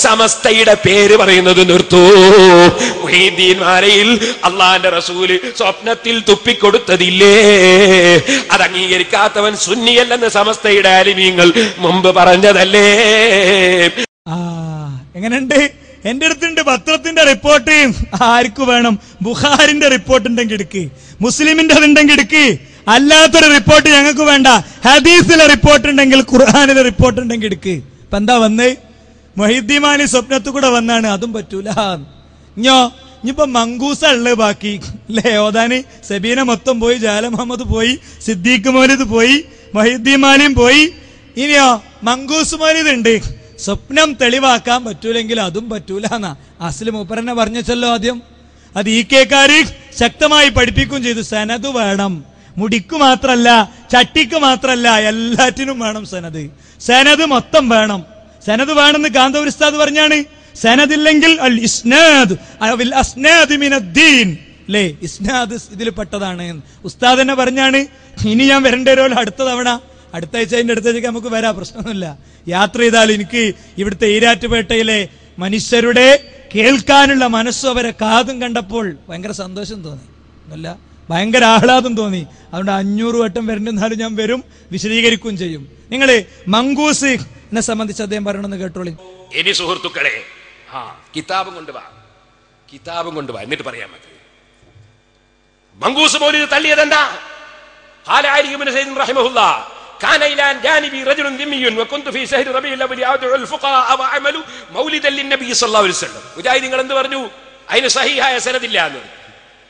സമസ്തയുടെ പേര് പറയുന്നത് നിർത്തൂ. മുഹീദ്ദീൻ മാലയിൽ അള്ളാന്റെ റസൂല് സ്വപ്നത്തിൽ തുപ്പിക്കൊടുത്തതില്ലേ, അത് അംഗീകരിക്കാത്തവൻ സുന്നിയല്ലെന്ന് സമസ്തയുടെ ആലിമീങ്ങൾ മുമ്പ് പറഞ്ഞതല്ലേ. എങ്ങനെയുണ്ട്? എന്റെ അടുത്തുണ്ട് പത്രത്തിന്റെ റിപ്പോർട്ട്. ആർക്ക് വേണം? ബുഖാരിന്റെ റിപ്പോർട്ട് ഉണ്ടെങ്കിൽ എടുക്ക്, മുസ്ലിമിന്റെ ഉണ്ടെങ്കിൽ എടുക്ക്. അല്ലാത്തൊരു റിപ്പോർട്ട് ഞങ്ങൾക്ക് വേണ്ട. ഹദീസിലെ റിപ്പോർട്ട് ഉണ്ടെങ്കിൽ, ഖുർആനിലെ റിപ്പോർട്ട് ഉണ്ടെങ്കിൽ എടുക്ക്. ഇപ്പൊ എന്താ വന്ന്? മൊഹീദ്ദീൻ മാലി സ്വപ്നത്തിൽ കൂടെ വന്നാണ്, അതും പറ്റൂല. ഇനിയിപ്പോ മങ്കൂസ ഉള്ളത് ബാക്കി അല്ലേ ഓതാന്? സബീന മൊത്തം പോയി, ജാല മുഹമ്മദ് പോയി, സിദ്ദീഖ് മൗലിദ് പോയി, മൊഹീദ്ദീൻ മാലിയും പോയി. ഇനിയോ മങ്കൂസ് മൗലിദ് ഉണ്ട്. സ്വപ്നം തെളിവാക്കാൻ പറ്റൂലെങ്കിൽ അതും പറ്റൂല എന്നാ അസ്ലി മൂപ്പരനെ പറഞ്ഞല്ലോ ആദ്യം. അത് ഈ കേക്കാര് ശക്തമായി പഠിപ്പിക്കുകയും ചെയ്തു. സനത് വേണം, മുടിക്ക് മാത്രല്ല, ചട്ടിക്ക് മാത്രല്ല, എല്ലാറ്റിനും വേണം സനത്. സനത് മൊത്തം വേണം. സനത് വേണമെന്ന് കാന്തപുരി ഉസ്താദ് പറഞ്ഞാണ്. സനദില്ലെങ്കിൽ അൽ ഇസ്നാദ് അൽ അസ്നാദ് മിനദ്ദീൻ അല്ലേ, ഇസ്നാദ് ഇതിൽ പെട്ടതാണ് ഉസ്താദ് തന്നെ പറഞ്ഞാണ്. ഇനി ഞാൻ വരേണ്ട വരുമല്ലോ അടുത്ത തവണ, അടുത്ത ആഴ്ച, അതിന്റെ അടുത്ത ആഴ്ചക്ക് നമുക്ക് വരാം, പ്രശ്നമൊന്നുമില്ല. യാത്ര ചെയ്താൽ എനിക്ക് ഇവിടുത്തെ ഈരാറ്റുപേട്ടയിലെ മനുഷ്യരുടെ കേൾക്കാനുള്ള മനസ്സും അവരെ കാതും കണ്ടപ്പോൾ ഭയങ്കര സന്തോഷം തോന്നി, അല്ല ഭയങ്കര ആഹ്ലാദം തോന്നി. അതുകൊണ്ട് 500 വട്ടം വരണ്ടെന്നാലും ഞാൻ വരും, വിശദീകരിക്കുകയും ചെയ്യും. നിങ്ങള് മങ്കൂസ് എന്നെ സംബന്ധിച്ച് അദ്ദേഹം പറയണമെന്ന് കേട്ടോളി. ഇനി സുഹൃത്തുക്കളെ, കിതാബും കൊണ്ടുവാ, കിതാബും കൊണ്ടുവാ, എന്നിട്ട് പറയാൻ മതി. മങ്കൂസ് മൗലിദ് തള്ളിയത് എന്താ? ഖാല അലി ഇബ്നു സൈദ് റഹിമഹുല്ലാഹ് كان إلى جانبي رجل ذمي وكنت في شهر ربيع الأول أدعو الفقراء وأعمل مولدا للنبي صلى الله عليه وسلم. മുജാഹിദീങ്ങൾ എന്ത് പറഞ്ഞു? അതിന് സഹീഹായ സനദില്ല എന്ന്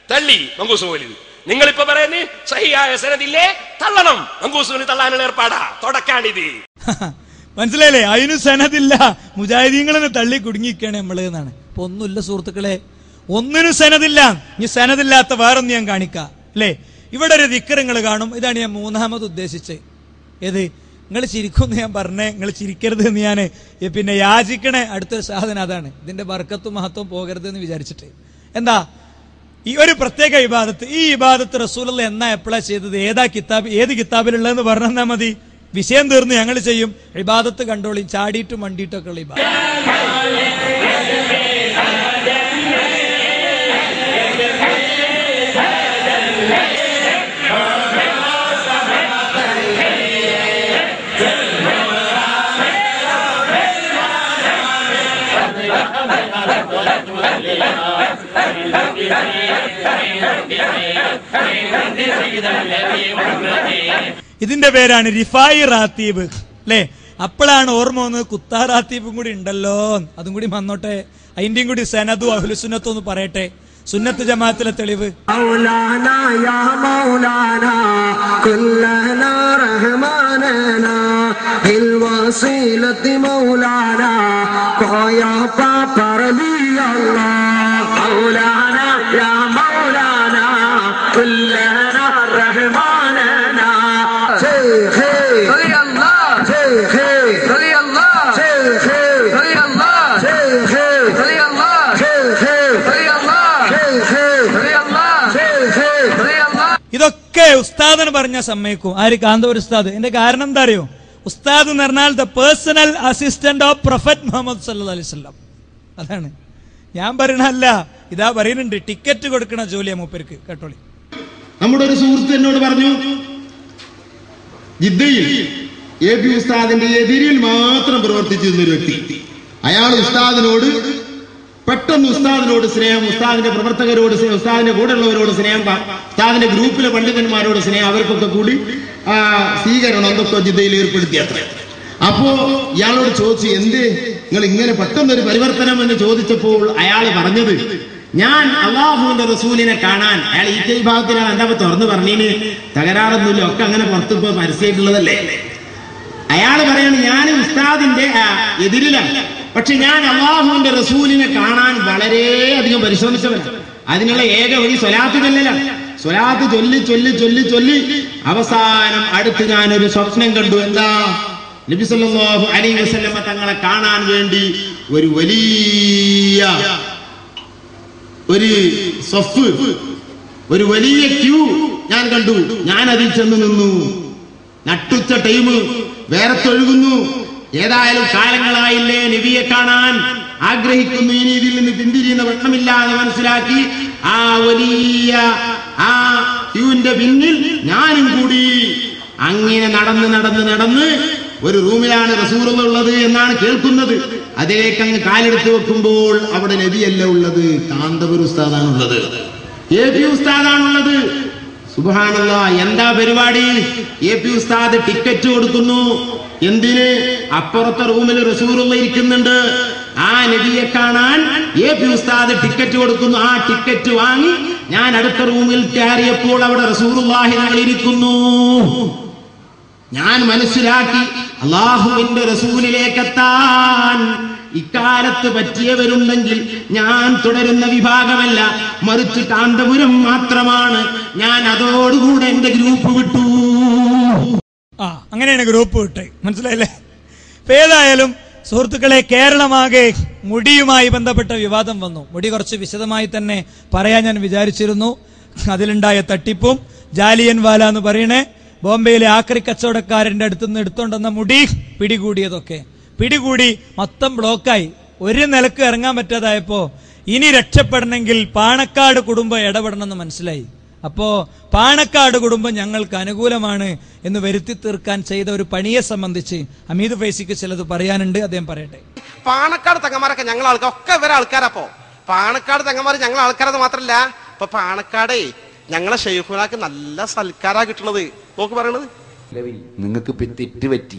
തള്ളി മങ്കൂസ് മൗലിദ്. നിങ്ങളിപ്പോ പറയുന്നത് സഹീഹായ സനദില്ലേ, തള്ളണം. മങ്കൂസിന് തള്ളാനുള്ള ഏർപ്പാടാ, തുടക്കാണിത്. മനസ്സിലായില്ലേ? അതിന് സനദില്ല, മുജാഹിദീങ്ങളെ തള്ളി കുടുങ്ങിയിരിക്കുകയാണ് നമ്മള് എന്നാണ്. ഇപ്പൊ ഒന്നുമില്ല സുഹൃത്തുക്കളെ, ഒന്നിനും സനദില്ല. ഇനി സനദില്ലാത്ത വേറൊന്നും ഞാൻ കാണിക്കാം അല്ലേ. ഇവിടെ ഒരു ദിക്ർ നിങ്ങൾ കാണും. ഇതാണ് ഞാൻ മൂന്നാമത് ഉദ്ദേശിച്ചത്. ഏത്? നിങ്ങൾ ചിരിക്കുമെന്ന് ഞാൻ പറഞ്ഞേ, നിങ്ങൾ ചിരിക്കരുത് എന്ന് ഞാൻ പിന്നെ യാചിക്കണേ അടുത്തൊരു സാധനം അതാണ്. ഇതിന്റെ ബർക്കത്തും മഹത്വം പോകരുത് എന്ന് വിചാരിച്ചിട്ട്. എന്താ ഈ ഒരു പ്രത്യേക ഇബാദത്ത്? ഈ ഇബാദത്ത് റസൂലുള്ളാഹി എന്നാ എപ്പോഴാ ചെയ്തത്, ഏതാ കിതാബ്, ഏത് കിതാബിലുള്ളതെന്ന് പറഞ്ഞാൽ മതി, വിഷയം തീർന്ന് ഞങ്ങൾ ചെയ്യും. ഇബാദത്ത് കണ്ടോളി, ചാടിയിട്ടും മണ്ടിയിട്ടൊക്കെ ഉള്ള ഇബാദത്ത്. ഇതിന്റെ പേരാണ് റിഫായി റാത്തീബ് അല്ലേ. അപ്പോഴാണ് ഓർമ്മ വന്നത് കുത്താ റാത്തീബും കൂടി ഉണ്ടല്ലോ, അതും കൂടി വന്നോട്ടെ. അതിന്റെയും കൂടി സനദും അഹ്ലുസുന്നത്തും ഒന്ന് പറയട്ടെ. സുന്നത്ത് ജമാഅത്തിലെ തെളിവ് الوسيلة مولانا قايا بابا رضي الله مولانا يا مولانا كلنا رحماننا شيخي رضي الله شيخي رضي الله شيخي رضي الله شيخي رضي الله شيخي رضي الله شيخي رضي الله شيخي رضي الله. ഇതൊക്കെ ഉസ്താദിന് പറഞ്ഞ സമ്മതിക്കും. ആര്? കാന്തപുരം ഉസ്താദ്. എന്റെ കാരണം എന്താ അറിയോ? ഉസ്താദ് എന്ന് പറഞ്ഞാൽ the personal assistant of prophet Muhammad സല്ലല്ലാഹു അലൈഹി വസല്ലം. അതാണ് ഞാൻ പറയണല്ല, ഇതാ പറയുന്നുണ്ട്. ടിക്കറ്റ് കൊടുക്കണ ജോലിയാ മൂപ്പർക്ക്. കേട്ടോളി. നമ്മുടെ ഒരു സുഹൃത്ത് എന്നോട് പറഞ്ഞു, ജിദ്ദയിൽ എ പി ഉസ്താദിന്റെ എതിരിൽ മാത്രം പ്രവർത്തിച്ചിരുന്നൊരു വ്യക്തി. അയാൾ ഉസ്താദിനോട് പെട്ടെന്ന് ഉസ്താദിനോട് സ്നേഹം, ഉസ്താദിന്റെ പ്രവർത്തകരോട് സ്നേഹം, ഉസ്താദിന്റെ കൂടെയുള്ളവരോട് സ്നേഹം, ഉസ്താദിന്റെ ഗ്രൂപ്പിലെ പണ്ഡിതന്മാരോട് സ്നേഹം, അവർക്കൊക്കെ കൂടി സ്വീകരണം എന്തൊക്കെ ജിദ്ദയിൽ ഏർപ്പെടുത്തി അത്ര. അപ്പോ ഇയാളോട് ചോദിച്ചു, എന്തേ നിങ്ങൾ ഇങ്ങനെ പെട്ടെന്നൊരു പരിവർത്തനം എന്ന് ചോദിച്ചപ്പോൾ അയാൾ പറഞ്ഞത്, ഞാൻ അള്ളാഹുവിന്റെ റസൂലിനെ കാണാൻ. അയാൾ ഈ കൈ ഭാഗത്തിലാണ്. എന്താ തുറന്ന് പറഞ്ഞതിന് തകരാറൊന്നുമില്ല, ഒക്കെ അങ്ങനെ പുറത്ത് ഇപ്പൊ പരസ്യമായിട്ടുള്ളതല്ലേ. അയാൾ പറയാണ്, ഞാൻ ഉസ്താദിന്റെ എതിരിലാണ്, പക്ഷെ ഞാൻ അള്ളാഹുവിന്റെ റസൂലിനെ കാണാൻ വളരെയധികം പരിശ്രമിച്ചവരാണ്. അതിനുള്ള ഏക വഴി സ്വലാത്ത് ചൊല്ലലാണ്. സ്വലാത്ത് ചൊല്ലി ചൊല്ലി ചൊല്ലി ചൊല്ലി അവസാനം അടുത്ത് ഞാനൊരു സ്വപ്നം കണ്ടു. എന്താ? നബി സല്ലല്ലാഹു അലൈഹി വസല്ലമ തങ്ങളെ കാണാൻ വേണ്ടി ഒരു വലിയ ഒരു സഫ്, ഒരു വലിയ ക്യൂ ഞാൻ കണ്ടു. ഞാൻ അതിൽ ചെന്ന് നിന്നു. നട്ടുച്ച ടൈം, വേറെത്തൊഴുകുന്നു. ഏതായാലും കാലങ്ങളായില്ലേ നബിയെ കാണാൻ ആഗ്രഹിക്കുന്നു, ഇനി ഇതിൽ നിന്ന് പിന്തിരിയുന്ന വണ്ണമില്ലാതെ മനസ്സിലാക്കി ആ വലിയ ആ ക്യൂവിന്റെ പിന്നിൽ ഞാനും കൂടി അങ്ങനെ നടന്ന് നടന്ന് നടന്ന് ഒരു റൂമിലാണ് റസൂലുള്ള ഉള്ളത് എന്നാണ് കേൾക്കുന്നത്. അതിലേക്ക് അങ്ങ് കാലെടുത്ത് വെക്കുമ്പോൾ അവിടെ നബിയല്ല ഉള്ളത്, കാന്തപുരം ഉസ്താദാണുള്ളത്, എ പി ഉസ്താദാണുള്ളത്. സുബ്ഹാനല്ലാഹ്, എന്താ പരിപാടി? എ പി ഉസ്താദ് ടിക്കറ്റ് കൊടുക്കുന്നു. എന്തിന്? അപ്പുറത്തെ റൂമിൽ റസൂലുള്ള ഇരിക്കുന്നുണ്ട്. ആ നബിയെ കാണാൻ എ പി ഉസ്താദ് ടിക്കറ്റ് കൊടുക്കുന്നു. ആ ടിക്കറ്റ് വാങ്ങി ഞാൻ അടുത്ത റൂമിൽ കയറിയപ്പോൾ അവിടെ റസൂലുള്ളാഹി തങ്ങൾ ഇരിക്കുന്നു. ഞാൻ മനസ്സിലാക്കി, അള്ളാഹുവിന്റെ റസൂലിലേക്ക് എത്താൻ ഇക്കാലത്ത് പറ്റിയവരുണ്ടെങ്കിൽ ഞാൻ തുടരുന്ന വിഭാഗമല്ല, മറിച്ച് കാന്തപുരം മാത്രമാണ്. ഞാൻ അതോടുകൂടെ എന്റെ ഗ്രൂപ്പ് വിട്ടു. അങ്ങനെയാണ് ഗ്രൂപ്പ് വിട്ട്. മനസ്സിലായില്ലേ? ഏതായാലും സുഹൃത്തുക്കളെ, കേരളമാകെ മുടിയുമായി ബന്ധപ്പെട്ട വിവാദം വന്നു. മുടി കുറച്ച് വിശദമായി തന്നെ പറയാൻ ഞാൻ വിചാരിച്ചിരുന്നു. അതിലുണ്ടായ തട്ടിപ്പും ജാലിയൻ വാല എന്ന് പറയണേ ബോംബെയിലെ ആക്രി കച്ചവടക്കാരന്റെ അടുത്തുനിന്ന് എടുത്തോണ്ടെന്ന മുടി പിടികൂടിയതൊക്കെ പിടികൂടി മൊത്തം ബ്ലോക്കായി. ഒരു നിലക്ക് ഇറങ്ങാൻ പറ്റാതായപ്പോ ഇനി രക്ഷപ്പെടണമെങ്കിൽ പാണക്കാട് കുടുംബം ഇടപെടണമെന്ന് മനസ്സിലായി. അപ്പോ പാണക്കാട് കുടുംബം ഞങ്ങൾക്ക് അനുകൂലമാണ് എന്ന് വരുത്തി തീർക്കാൻ ചെയ്ത ഒരു പണിയെ സംബന്ധിച്ച് ഹമീദ് ഫൈസിക്ക് ചിലത് പറയാനുണ്ട്. അദ്ദേഹം പറയട്ടെ. പാണക്കാട് തങ്ങന്മാരൊക്കെ ഞങ്ങൾ ആൾക്കാർ, ഒക്കെ ഇവരെ ആൾക്കാരപ്പോ. പാണക്കാട് തങ്ങന്മാർ ഞങ്ങൾ ആൾക്കാരത് മാത്രല്ല, ഇപ്പൊ പാണക്കാടേ ഞങ്ങളെ ഷെയ്ഖുനാക്ക് നല്ല സൽക്കാരാ കിട്ടണത്. നോക്ക് പറയണത്, നിങ്ങൾക്ക് തെറ്റ് പറ്റി.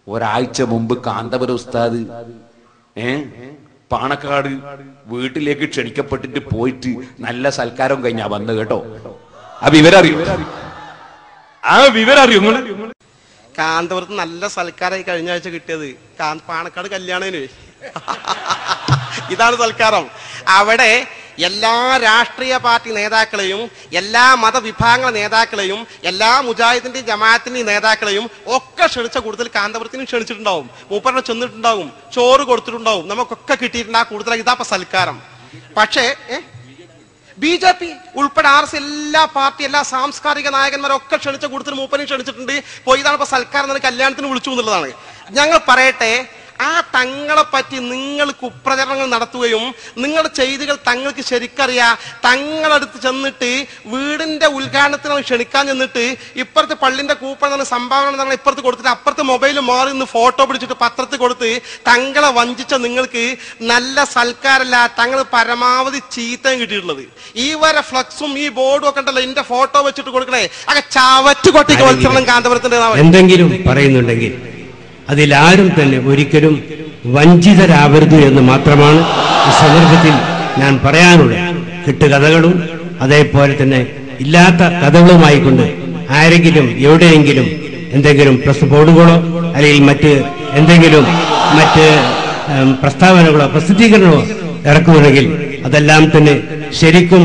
ഒരാഴ്ച മുമ്പ് കാന്തപുരം ഉസ്താദ് പാണക്കാട് വീട്ടിലേക്ക് ക്ഷണിക്കപ്പെട്ടിട്ട് പോയിട്ട് നല്ല സൽക്കാരം കഴിഞ്ഞാ വന്ന് കേട്ടോ. ആ വിവരറിയോ? കാന്തപുരത്ത് നല്ല സൽക്കാരായി കഴിഞ്ഞ ആഴ്ച കിട്ടിയത്. പാണക്കാട് കല്യാണത്തിന് ഇതാണ് സൽക്കാരം. അവിടെ എല്ലാ രാഷ്ട്രീയ പാർട്ടി നേതാക്കളെയും, എല്ലാ മതവിഭാഗങ്ങളുടെ നേതാക്കളെയും, എല്ലാ മുജാഹിദിന്റെയും ജമാഅത്തിന്റെയും നേതാക്കളെയും ഒക്കെ ക്ഷണിച്ച കൂടുതൽ കാന്തപുരത്തിനും ക്ഷണിച്ചിട്ടുണ്ടാവും. മൂപ്പറിനെ ചെന്നിട്ടുണ്ടാവും, ചോറ് കൊടുത്തിട്ടുണ്ടാവും, നമുക്കൊക്കെ കിട്ടിയിട്ടുണ്ട്. ആ കൂടുതലായി ഇതാ സൽക്കാരം. പക്ഷേ BJP ഉൾപ്പെടെ RS എല്ലാ പാർട്ടി, എല്ലാ സാംസ്കാരിക നായകന്മാരൊക്കെ ക്ഷണിച്ച കൂടുതൽ മൂപ്പനും ക്ഷണിച്ചിട്ടുണ്ട്. പോയി ഇതാണ് ഇപ്പൊ സൽക്കാരം, കല്യാണത്തിന് വിളിച്ചു എന്നുള്ളതാണ്. ഞങ്ങൾ പറയട്ടെ, ആ തങ്ങളെ പറ്റി നിങ്ങൾ കുപ്രചരണങ്ങൾ നടത്തുകയും നിങ്ങളുടെ ചെയ്തികൾ തങ്ങൾക്ക് ശരിക്കറിയാം. തങ്ങളടുത്ത് ചെന്നിട്ട് വീടിന്റെ ഉദ്ഘാടനത്തിന് ക്ഷണിക്കാൻ ചെന്നിട്ട് ഇപ്പുറത്തെ പള്ളിന്റെ കൂപ്പൺ സംഭാവന ഇപ്പുറത്ത് കൊടുത്തിട്ട് അപ്പുറത്തെ മൊബൈൽ മാറി നിന്ന് ഫോട്ടോ പിടിച്ചിട്ട് പത്രത്തിൽ കൊടുത്ത് തങ്ങളെ വഞ്ചിച്ച നിങ്ങൾക്ക് നല്ല സൽക്കാരല്ല, തങ്ങൾ പരമാവധി ചീത്തയും കിട്ടിയിട്ടുള്ളത്. ഈ വരെ ഫ്ലക്സും ഈ ബോർഡും ഒക്കെ ഉണ്ടല്ലോ, എന്റെ ഫോട്ടോ വെച്ചിട്ട് കൊടുക്കണേ, അങ്ങനെ ചവറ്റ് കൊട്ടിക്ക് വലിച്ചിടണം കാന്തപുരത്തിന്റെ. എന്തെങ്കിലും പറയുന്നുണ്ടെങ്കിൽ അതിലാരും തന്നെ ഒരിക്കലും വഞ്ചിതരാവരുത് എന്ന് മാത്രമാണ് ഈ സന്ദർഭത്തിൽ ഞാൻ പറയാനുള്ളത്. കെട്ടുകഥകളും അതേപോലെ തന്നെ ഇല്ലാത്ത കഥകളുമായിക്കൊണ്ട് ആരെങ്കിലും എവിടെയെങ്കിലും എന്തെങ്കിലും പ്രസ് ബോർഡുകളോ അല്ലെങ്കിൽ മറ്റ് എന്തെങ്കിലും മറ്റ് പ്രസ്താവനകളോ പ്രസിദ്ധീകരണമോ ഇറക്കുമെങ്കിൽ അതെല്ലാം തന്നെ ശരിക്കും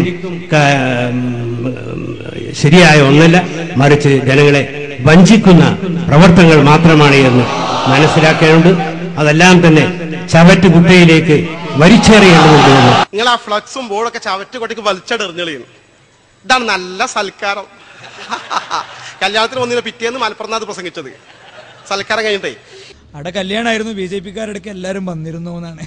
ശരിയായ ഒന്നല്ല, മറിച്ച് ജനങ്ങളെ വഞ്ചിക്കുന്ന പ്രവർത്തനങ്ങൾ മാത്രമാണ് എന്ന് മനസ്സിലാക്കേണ്ടത്. അതെല്ലാം തന്നെ ചവറ്റുകുട്ടയിലേക്ക് വലിച്ചെറിയേണ്ടതുണ്ട്. നിങ്ങൾ ആ ഫ്ലക്സും ബോർഡൊക്കെ ചവറ്റുകൊട്ടയ്ക്ക് വലിച്ചെറിഞ്ഞളിയും. ഇതാണ് നല്ല സൽക്കാരം. കല്യാണത്തിന് വന്നില്ല പിറ്റേന്ന് മലപ്പുറത്ത് പ്രസംഗിച്ചത് സൽക്കാരം കഴിഞ്ഞിട്ടേ. അവിടെ കല്യാണമായിരുന്നു, BJP-ക്കാരടക്കം എല്ലാവരും വന്നിരുന്നു എന്നാണ്.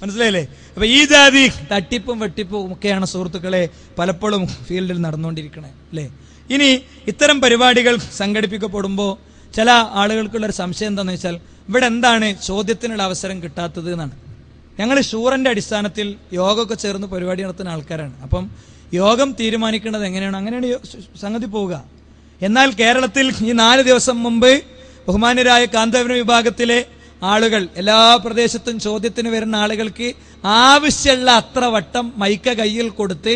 മനസ്സിലായില്ലേ? അപ്പൊ ഈ ജാതി തട്ടിപ്പും വെട്ടിപ്പും ഒക്കെയാണ് സുഹൃത്തുക്കളെ പലപ്പോഴും ഫീൽഡിൽ നടന്നുകൊണ്ടിരിക്കണേ അല്ലേ. ഇനി ഇത്തരം പരിപാടികൾ സംഘടിപ്പിക്കപ്പെടുമ്പോൾ ചില ആളുകൾക്കുള്ളൊരു സംശയം എന്താണെന്ന് വെച്ചാൽ ഇവിടെ എന്താണ് ചോദ്യത്തിനുള്ള അവസരം കിട്ടാത്തത് എന്നാണ്. ഞങ്ങൾ ഷൂറിന്റെ അടിസ്ഥാനത്തിൽ യോഗമൊക്കെ ചേർന്ന് പരിപാടി നടത്തുന്ന ആൾക്കാരാണ്. അപ്പം യോഗം തീരുമാനിക്കേണ്ടത് എങ്ങനെയാണ്, അങ്ങനെയാണ് സംഗതി പോവുക. എന്നാൽ കേരളത്തിൽ ഈ 4 ദിവസം മുമ്പ് ബഹുമാന്യരായ കാന്തപുരം വിഭാഗത്തിലെ ആളുകൾ എല്ലാ പ്രദേശത്തും ചോദ്യത്തിന് വരുന്ന ആളുകൾക്ക് ആവശ്യമുള്ള അത്ര വട്ടം മൈക്ക കയ്യിൽ കൊടുത്ത്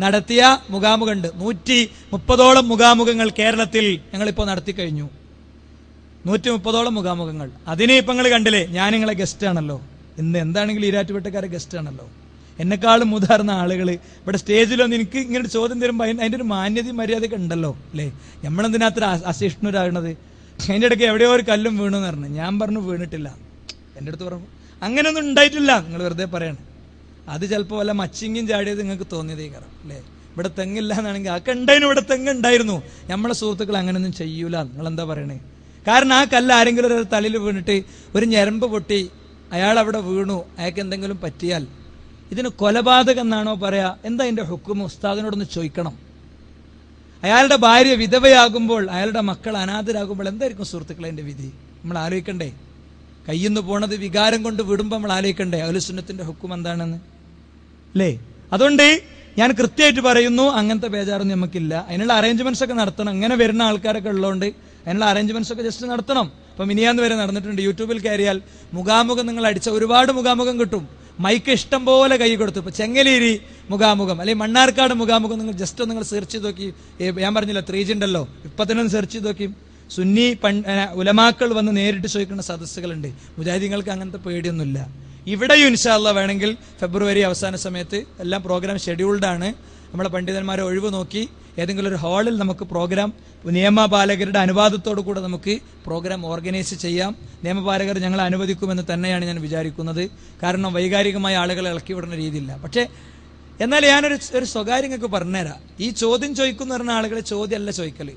നടത്തിയ മുഖാമുഖമുണ്ട്. 130ഓളം മുഖാമുഖങ്ങൾ കേരളത്തിൽ ഞങ്ങളിപ്പോൾ നടത്തി കഴിഞ്ഞു. 130ഓളം മുഖാമുഖങ്ങൾ. അതിനെ ഇപ്പം നിങ്ങൾ കണ്ടില്ലേ, ഞാൻ നിങ്ങളെ ഗസ്റ്റാണല്ലോ. ഇന്ന് എന്താണെങ്കിലും ഈരാറ്റുപേട്ടക്കാരെ ഗസ്റ്റാണല്ലോ. എന്നെക്കാളും മുതിർന്ന ആളുകൾ ഇവിടെ സ്റ്റേജിലൊന്നും എനിക്ക് ഇങ്ങനെ ചോദ്യം തരുമ്പോൾ അതിൻ്റെ ഒരു മാന്യതയും മര്യാദയൊക്കെ ഉണ്ടല്ലോ അല്ലേ. നമ്മളെന്തിനത്ര അസഹിഷ്ണുരാകണത്? അതിൻ്റെ ഇടയ്ക്ക് എവിടെയോ ഒരു കല്ലും വീണു എന്ന് പറഞ്ഞു. ഞാൻ പറഞ്ഞു വീണിട്ടില്ല. എൻ്റെ അടുത്ത് പറഞ്ഞു അങ്ങനെയൊന്നും ഉണ്ടായിട്ടില്ല, നിങ്ങൾ വെറുതെ പറയണം. അത് ചിലപ്പോൾ വല്ല മച്ചിങ്ങും ചാടിയത് നിങ്ങൾക്ക് തോന്നിയതേ കാരണം അല്ലേ. ഇവിടെ തെങ്ങില്ല എന്നാണെങ്കിൽ ആക്കെ ഉണ്ടായിരുന്നു, ഇവിടെ തെങ്ങ് ഉണ്ടായിരുന്നു. നമ്മളെ സുഹൃത്തുക്കൾ അങ്ങനെയൊന്നും ചെയ്യൂല. നിങ്ങൾ എന്താ പറയണേ? കാരണം ആ കല്ല് ആരെങ്കിലും ഒരു തലയിൽ വീണിട്ട് ഒരു ഞരമ്പ് പൊട്ടി അയാൾ അവിടെ വീണു, അയാൾക്ക് എന്തെങ്കിലും പറ്റിയാൽ ഇതിന് കൊലപാതകം എന്നാണോ പറയാ? എന്താ അതിന്റെ ഹുക്കും? ഉസ്താദിനോടൊന്ന് ചോദിക്കണം. അയാളുടെ ഭാര്യ വിധവയാകുമ്പോൾ, അയാളുടെ മക്കൾ അനാഥരാകുമ്പോൾ എന്തായിരിക്കും സുഹൃത്തുക്കളെ അതിന്റെ വിധി? നമ്മൾ ആലോചിക്കണ്ടേ? കയ്യിന്ന് പോണത് വികാരം കൊണ്ട് വിടുമ്പോൾ നമ്മൾ ആലോചിക്കണ്ടേ അഹ്ലുസുന്നത്തിന്റെ ഹുക്കും എന്താണെന്ന് അല്ലേ? അതുകൊണ്ട് ഞാൻ കൃത്യമായിട്ട് പറയുന്നു, അങ്ങനത്തെ ബേജാറൊന്നും നമുക്കില്ല. അതിനുള്ള അറേഞ്ച്മെന്റ്സ് ഒക്കെ നടത്തണം. അങ്ങനെ വരുന്ന ആൾക്കാരൊക്കെ ഉള്ളതുകൊണ്ട് അതിനുള്ള അറേഞ്ച്മെന്റ്സ് ഒക്കെ ജസ്റ്റ് നടത്തണം. ഇപ്പൊ മിനിയാന്ന് വരെ നടന്നിട്ടുണ്ട്. യൂട്യൂബിൽ കയറിയാൽ മുഖാമുഖം നിങ്ങൾ അടിച്ച ഒരുപാട് മുഖാമുഖം കിട്ടും. മൈക്ക് ഇഷ്ടം പോലെ കൈ കൊടുത്തു. ഇപ്പൊ ചെങ്ങലേരി മുഖാമുഖം അല്ലെങ്കിൽ മണ്ണാർക്കാട് മുഖാമുഖം നിങ്ങൾ ജസ്റ്റ് നിങ്ങൾ സെർച്ച് ചെയ്ത് നോക്കി. ഞാൻ പറഞ്ഞില്ല 3G ഉണ്ടല്ലോ, ഇപ്പൊ തന്നെ ഒന്ന് സെർച്ച് ചെയ്ത് നോക്കി. സുന്നി ഉലമാക്കൾ വന്ന് നേരിട്ട് ചോദിക്കുന്ന സദസ്സുകളുണ്ട്. മുജാഹിദീങ്ങൾക്ക് അങ്ങനത്തെ പേടിയൊന്നുമില്ല. ഇവിടെയും ഇൻഷാ അല്ലാഹ് വേണമെങ്കിൽ ഫെബ്രുവരി അവസാന സമയത്ത് എല്ലാം പ്രോഗ്രാം ഷെഡ്യൂൾഡ് ആണ്. നമ്മളെ പണ്ഡിതന്മാരെ ഒഴിവ് നോക്കി ഏതെങ്കിലും ഒരു ഹാളിൽ നമുക്ക് പ്രോഗ്രാം നിയമപാലകരുടെ അനുവാദത്തോടു കൂടെ നമുക്ക് പ്രോഗ്രാം ഓർഗനൈസ് ചെയ്യാം. നിയമപാലകർ ഞങ്ങളെ അനുവദിക്കുമെന്ന് തന്നെയാണ് ഞാൻ വിചാരിക്കുന്നത്. കാരണം വൈകാരികമായ ആളുകളെ ഇളക്കി വിടുന്ന രീതിയില്ല. പക്ഷേ എന്നാൽ ഞാനൊരു സ്വകാര്യങ്ങൾക്ക് പറഞ്ഞുതരാം. ഈ ചോദ്യം ചോദിക്കുന്ന പറഞ്ഞ ആളുകളെ ചോദ്യമല്ല ചോദിക്കല്.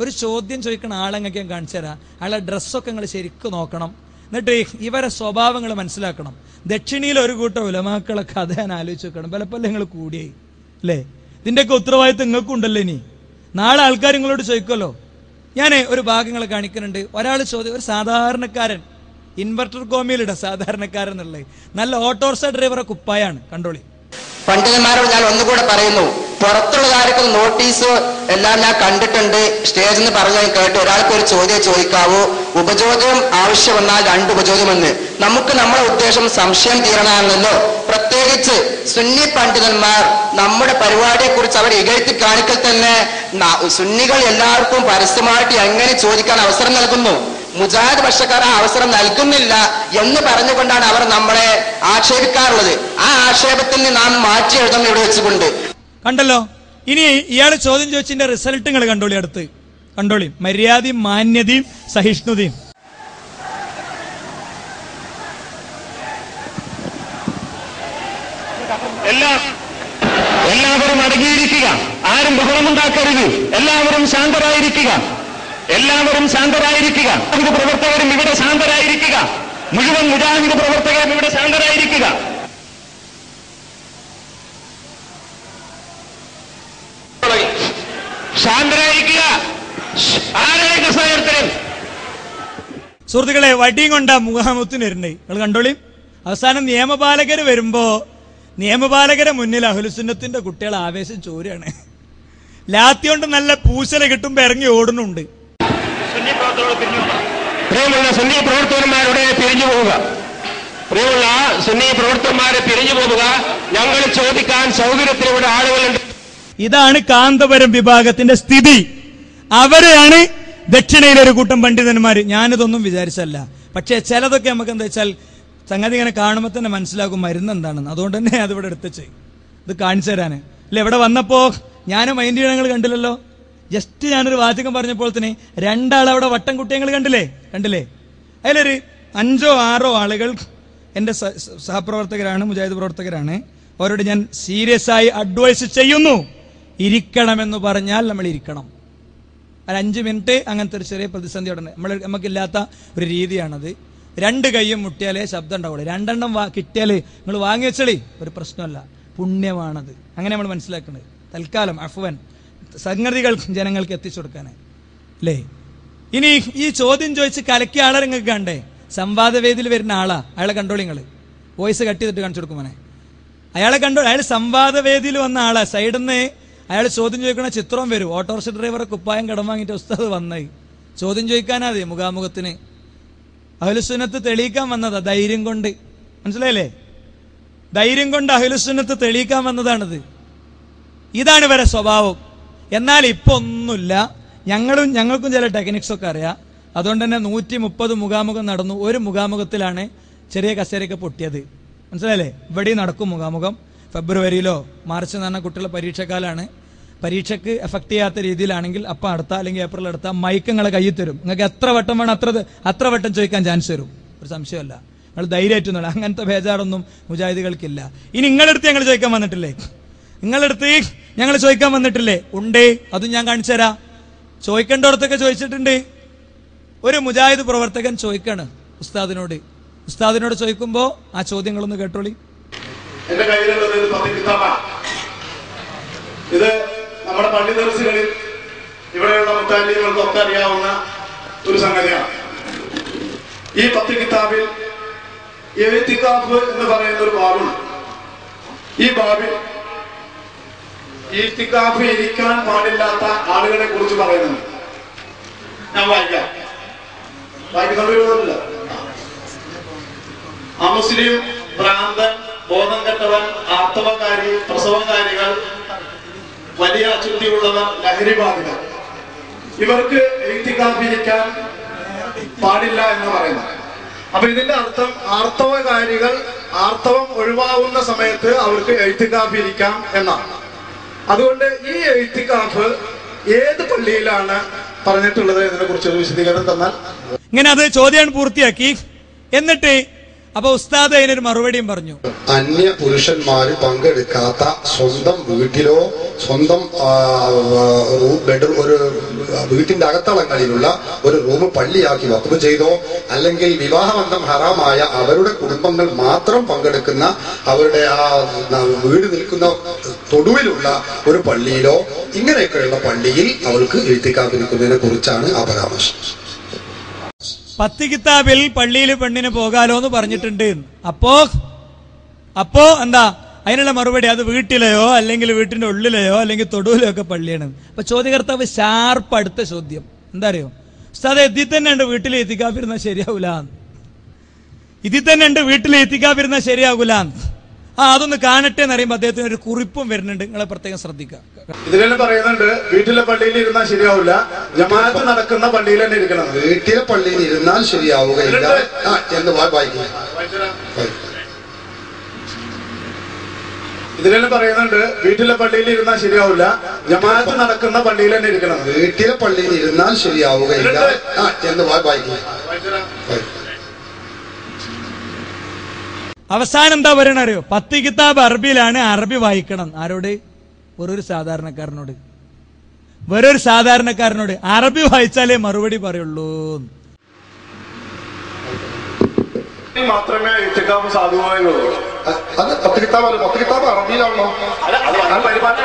ഒരു ചോദ്യം ചോദിക്കുന്ന ആളെങ്ങൾക്ക് ഞാൻ കാണിച്ചു തരാം. അയാളെ ഡ്രസ്സൊക്കെ നിങ്ങൾ ശരിക്കും നോക്കണം. എന്നിട്ട് ഇവരെ സ്വഭാവങ്ങൾ മനസ്സിലാക്കണം. ദക്ഷിണിയിൽ ഒരു കൂട്ടം ഉലമാക്കളൊക്കെ അത് ഞാൻ ആലോചിച്ച് വെക്കണം. പലപ്പോഴും നിങ്ങൾ കൂടിയായി അല്ലേ? ഇതിന്റെയൊക്കെ ഉത്തരവാദിത്വം നിങ്ങൾക്കും ഉണ്ടല്ലോ. ഇനി നാളെ ആൾക്കാർ നിങ്ങളോട് ചോദിക്കുമല്ലോ. ഞാൻ ഒരു ഭാഗങ്ങളെ കാണിക്കുന്നുണ്ട്. ഒരാൾ ചോദ്യം, ഒരു സാധാരണക്കാരൻ ഇൻവെർട്ടർ കോമിയിലിട സാധാരണക്കാരൻ എന്നുള്ളത് നല്ല ഓട്ടോറിക്ഷ ഡ്രൈവറെ കുപ്പായാണ്. കണ്ടോളി. പണ്ഡിതന്മാരോട് ഞാൻ ഒന്നുകൂടെ പറയുന്നു, പുറത്തുള്ള കാര്യത്തിൽ നോട്ടീസ് എല്ലാം ഞാൻ കണ്ടിട്ടുണ്ട്. സ്റ്റേജിൽ നിന്ന് പറഞ്ഞു ഞാൻ കേട്ടു, ഒരാൾക്ക് ഒരു ചോദ്യം ചോദിക്കാവൂ, ഉപചോദ്യം ആവശ്യം വന്നാൽ 2 ഉപചോദ്യമെന്ന്. നമുക്ക് നമ്മുടെ ഉദ്ദേശം സംശയം തീരണമാണല്ലോ. പ്രത്യേകിച്ച് സുന്നി പണ്ഡിതന്മാർ നമ്മുടെ പരിപാടിയെ കുറിച്ച് അവർ ഇകഴ്ത്തി കാണിക്കൽ തന്നെ സുന്നികൾ എല്ലാവർക്കും പരസ്യമായിട്ട് എങ്ങനെ ചോദിക്കാൻ അവസരം നൽകുന്നു, മുജാഹിദ് പക്ഷക്കാർ ആ അവസരം നൽകുന്നില്ല എന്ന് പറഞ്ഞുകൊണ്ടാണ് അവർ നമ്മളെ ആക്ഷേപിക്കാറുള്ളത്. ആ ആക്ഷേപത്തിൽ നിന്ന് നാം മാറ്റി എഴുതുന്ന ഇവിടെ വെച്ചുകൊണ്ട് കണ്ടല്ലോ. ഇനി ഇയാൾ ചോദ്യം ചോദിച്ചതിന്റെ റിസൾട്ട് നിങ്ങൾ കണ്ടോളി. അടുത്ത് കണ്ടോളി. മര്യാദയും മാന്യതയും സഹിഷ്ണുതയും. എല്ലാവരും അടങ്ങിയിരിക്കുക, ആരും ബഹളമുണ്ടാക്കരുത്, എല്ലാവരും ശാന്തരായിരിക്കുക, എല്ലാവരും ശാന്തരായിരിക്കുക. മുജാഹിദ് പ്രവർത്തകരും ഇവിടെ ശാന്തരായിരിക്കുക, മുഴുവൻ മുജാഹിദ് പ്രവർത്തകരും ഇവിടെ ശാന്തരായിരിക്കുക. ശാന്തരായിരിക്കുക. ആരെയും കസായർത്തരും സുഹൃത്തുക്കളെ വടിയും കൊണ്ടാ മുഖാമുത്തിന് വരുന്നേ. നിങ്ങൾ കണ്ടോളി. അവസാനം നിയമപാലകർ വരുമ്പോ നിയമപാലകരെ മുന്നിൽ അഹ്ലുസുന്നത്തിന്റെ കുട്ടികൾ ആവേശം ചോരുകയാണ്. ലാത്തി കൊണ്ട് നല്ല പൂശല കിട്ടുമ്പോ ഇറങ്ങി ഓടുന്നുണ്ട്. പ്രിയമുള്ള സുന്നി പ്രവർത്തകന്മാരുടെ പിരിഞ്ഞു പോവുക, പ്രിയമുള്ള സുന്നി പ്രവർത്തകന്മാരെ പിരിഞ്ഞു പോവുക. ഞങ്ങൾ ചോദിക്കാൻ സൗകര്യത്തിന് ഇവിടെ ആളുകളുണ്ട്. ഇതാണ് കാന്തപുരം വിഭാഗത്തിന്റെ സ്ഥിതി. അവരെയാണ് ദക്ഷിണയിലെ ഒരു കൂട്ടം പണ്ഡിതന്മാർ, ഞാനിതൊന്നും വിചാരിച്ചല്ല, പക്ഷേ ചിലതൊക്കെ നമുക്ക് എന്താ വെച്ചാൽ സംഗതി ഇങ്ങനെ കാണുമ്പോൾ തന്നെ മനസ്സിലാകും മരുന്ന് എന്താണെന്ന്. അതുകൊണ്ട് തന്നെ അതിവിടെ എടുത്തുവെച്ച് ഇത് കാണിച്ചു തരാന്. അല്ല, ഇവിടെ വന്നപ്പോ ഞാൻ മൈൻഡ് ചെയ്യണങ്ങൾ കണ്ടില്ലല്ലോ. ജസ്റ്റ് ഞാനൊരു വാചകം പറഞ്ഞപ്പോൾ തന്നെ രണ്ടാളവിടെ വട്ടം കുട്ടിയങ്ങൾ കണ്ടില്ലേ. അതിലൊരു 5 or 6 ആളുകൾ എൻ്റെ സഹപ്രവർത്തകരാണ്, മുജാഹിദ് പ്രവർത്തകരാണ്. അവരോട് ഞാൻ സീരിയസ് ആയി അഡ്വൈസ് ചെയ്യുന്നു, ഇരിക്കണമെന്ന് പറഞ്ഞാൽ നമ്മൾ ഇരിക്കണം. ഒരു 5 മിനിറ്റ് അങ്ങനത്തെ ഒരു ചെറിയ പ്രതിസന്ധി ഉടനെ നമുക്കില്ലാത്ത ഒരു രീതിയാണത്. 2 കൈയും മുട്ടിയാലേ ശബ്ദം ഉണ്ടാവുള്ളൂ. 2 എണ്ണം കിട്ടിയാലേ നിങ്ങൾ വാങ്ങി വെച്ചളി, ഒരു പ്രശ്നമല്ല, പുണ്യമാണത്. അങ്ങനെ നമ്മൾ മനസ്സിലാക്കുന്നത്. തൽക്കാലം അഫ്വൻ സംഗതികൾ ജനങ്ങൾക്ക് എത്തിച്ചു കൊടുക്കാനായി അല്ലേ. ഇനി ഈ ചോദ്യം ചോദിച്ച് കലക്കിയ ആളെ നിങ്ങൾക്ക് കണ്ടേ, സംവാദവേദിയിൽ വരുന്ന ആളാ. അയാളെ കണ്ടോളി, നിങ്ങൾ വോയിസ് കട്ട് ചെയ്തിട്ട് കാണിച്ചു കൊടുക്കുമോനെ. അയാളെ കണ്ടോ, അയാൾ സംവാദവേദിയിൽ വന്ന ആളാ. സൈഡിൽ നിന്ന് അയാൾ ചോദ്യം ചോദിക്കണ ചിത്രം വരും. ഓട്ടോറിക്ഷ ഡ്രൈവറെ കുപ്പായം കടം വാങ്ങിയിട്ട് ഉസ്താദ് വന്നായി ചോദ്യം ചോദിക്കാനാതെ മുഖാമുഖത്തിന്. അഹ്ലുസുന്നത്ത് തെളിയിക്കാൻ വന്നതാ, ധൈര്യം കൊണ്ട്. മനസ്സിലായില്ലേ? ധൈര്യം കൊണ്ട് അഹ്ലുസുന്നത്ത് തെളിയിക്കാൻ വന്നതാണിത്. ഇതാണ് ഇവരെ സ്വഭാവം. എന്നാൽ ഇപ്പൊ ഒന്നുമില്ല. ഞങ്ങൾക്കും ചില ടെക്നിക്സ് ഒക്കെ അറിയാം. അതുകൊണ്ട് തന്നെ 130 മുഖാമുഖം നടന്നു. ഒരു മുഖാമുഖത്തിലാണ് ചെറിയ കസേരയൊക്കെ പൊട്ടിയത്. മനസ്സിലായില്ലേ? ഇവിടെ നടക്കും മുഖാമുഖം. ഫെബ്രുവരിയിലോ മാർച്ച് എന്ന് പറഞ്ഞ കുട്ടികളുടെ പരീക്ഷക്കാലാണ്. പരീക്ഷയ്ക്ക് എഫക്ട് ചെയ്യാത്ത രീതിയിലാണെങ്കിൽ അപ്പം അടുത്ത അല്ലെങ്കിൽ ഏപ്രിൽ അടുത്ത മൈക്ക് നിങ്ങളെ കയ്യിൽ തരും. നിങ്ങൾക്ക് എത്ര വട്ടം വേണം അത്ര വട്ടം ചോദിക്കാൻ ചാൻസ് തരും. ഒരു സംശയമല്ല. നിങ്ങൾ ധൈര്യമായിട്ടൊന്നുമില്ല. അങ്ങനത്തെ ബേജാറൊന്നും മുജാഹിദുകൾക്കില്ല. ഇനി നിങ്ങളെടുത്ത് ഞങ്ങൾ ചോദിക്കാൻ വന്നിട്ടില്ലേ? നിങ്ങളെടുത്ത് ഞങ്ങൾ ചോദിക്കാൻ വന്നിട്ടില്ലേ? ഉണ്ട്. അതും ഞാൻ കാണിച്ചു തരാം. ചോദിക്കേണ്ടടത്തൊക്കെ ചോദിച്ചിട്ടുണ്ട്. ഒരു മുജാഹിദ് പ്രവർത്തകൻ ചോദിക്കാണ് ഉസ്താദിനോട് ചോദിക്കുമ്പോ ആ ചോദ്യങ്ങളൊന്ന് കേട്ടോളി. എന്റെ കയ്യിലുള്ളത് ഒരു 10 കിതാബാണ്. ഇത് നമ്മുടെ പള്ളി ദർസുകളിൽ ഇവിടെയുള്ള മുത്താലികൾക്കൊക്കെ അറിയാവുന്ന ഒരു സംഗതിയാണ്. ഈ 10 കിതാബിൽ ഇഅ്തികാഫ് എന്ന് പറയുന്ന ഒരു ബാബുണ്ട്. ഈ ബാബിൽ ഇഅ്തികാഫ് ഇരിക്കാൻ പാടില്ലാത്ത ആളുകളെ കുറിച്ച് പറയുന്നുണ്ട്. ഞാൻ വായിക്കുന്നില്ല. അമുസ്ലിം, ഭ്രാന്തൻ, ബോധം കെട്ടവൻ, ആർത്തവകാരി, പ്രസവകാരികൾ, വലിയ അശുദ്ധിയുള്ളവർ, ലഹരി ബാധിതർ, ഇവർക്ക് ഇഅ്തികാഫ് ഇരിക്കാൻ പാടില്ല എന്ന് പറയുന്നത്. അപ്പൊ ഇതിന്റെ അർത്ഥം ആർത്തവകാരികൾ ആർത്തവം ഒഴിവാകുന്ന സമയത്ത് അവർക്ക് ഇഅ്തികാഫ് ഇരിക്കാം എന്നാണ്. അതുകൊണ്ട് ഈ ഇഅ്തികാഫ് ഏത് പള്ളിയിലാണ് പറഞ്ഞിട്ടുള്ളത് ഇതിനെ കുറിച്ചൊരു വിശദീകരണം തന്നാൽ. ഇങ്ങനെ അത് ചോദ്യം പൂർത്തിയാക്കി. എന്നിട്ട് അപ്പൊ ഉസ്താദ് അതിനൊരു മറുപടിയും പറഞ്ഞു. അന്യ പുരുഷന്മാര് പങ്കെടുക്കാത്ത സ്വന്തം വീട്ടിലോ സ്വന്തം ഒരു വീട്ടിന്റെ അകത്തളങ്ങളിലുള്ള ഒരു റൂം പള്ളിയാക്കി വഖഫ് ചെയ്തോ, അല്ലെങ്കിൽ വിവാഹബന്ധം ഹറാമായ അവരുടെ കുടുംബങ്ങൾ മാത്രം പങ്കെടുക്കുന്ന അവരുടെ ആ വീട് നിൽക്കുന്ന തൊടുവിലുള്ള ഒരു പള്ളിയിലോ, ഇങ്ങനെയൊക്കെയുള്ള പള്ളിയിൽ അവർക്ക് ഇഅ്തികാഫിരിക്കുന്നതിനെ കുറിച്ചാണ് ആ പരാമർശം. 10 കിതാബിൽ പള്ളിയിൽ പെണ്ണിന് പോകാലോ എന്ന് പറഞ്ഞിട്ടുണ്ട്. അപ്പോ എന്താ അതിനുള്ള മറുപടി? അത് വീട്ടിലെയോ അല്ലെങ്കിൽ വീട്ടിന്റെ ഉള്ളിലെയോ അല്ലെങ്കിൽ തൊടുവിലോ ഒക്കെ പള്ളിയാണ്. അപ്പൊ ചോദ്യകർത്താവ് ഷാർപ്പ് അടുത്ത ചോദ്യം എന്താ അറിയോ? ഉസ്താദ് ഇതിൽ തന്നെ ഉണ്ട് വീട്ടിൽ ഇഅ്തികാഫിരുന്നാൽ ശരിയാവൂല. ഇതിൽ തന്നെ ഉണ്ട് വീട്ടിൽ ഇഅ്തികാഫിരുന്നാൽ ശരിയാകൂല. അതൊന്ന് കാണട്ടെ എന്ന് പറയുമ്പോൾ അദ്ദേഹത്തിന് ഒരു കുറിപ്പും വരുന്നുണ്ട്. നിങ്ങളെ പ്രത്യേകം ശ്രദ്ധിക്കുക. ഇതിലെല്ലാം പറയുന്നുണ്ട് വീട്ടിലെ പള്ളിയിൽ ഇരുന്നാൽ ശരിയാവില്ല, ജമാഅത്ത് നടക്കുന്ന പള്ളിയിൽ തന്നെ ഇരിക്കണം. വീട്ടിലെ പള്ളിയിൽ ഇരുന്നാൽ ശരിയാവുകയില്ല എന്ന് വായിക്കുക. ഇതിലെല്ലാം പറയുന്നുണ്ട് വീട്ടിലെ പള്ളിയിൽ ഇരുന്നാൽ ശരിയാവില്ല, ജമാഅത്ത് നടക്കുന്ന പള്ളിയിൽ തന്നെ ഇരിക്കണം. വീട്ടിലെ പള്ളിയിൽ ഇരുന്നാൽ ശരിയാവുകയില്ല എന്ന് വായിക്കുക. അവസാനം എന്താ പറയണ അറിയോ? 10 കിതാബ് അറബിയിലാണ്, അറബി വായിക്കണം. ആരോട്? വേറൊരു സാധാരണക്കാരനോട് അറബി വായിച്ചാലേ മറുപടി പറയുള്ളൂ. മാത്രമേ ഇഅ്തികാഫ് സാധുവായുള്ളൂ. അത് 10 കിതാബ് അറബിയിലാണല്ലോ. പരിഭാഷ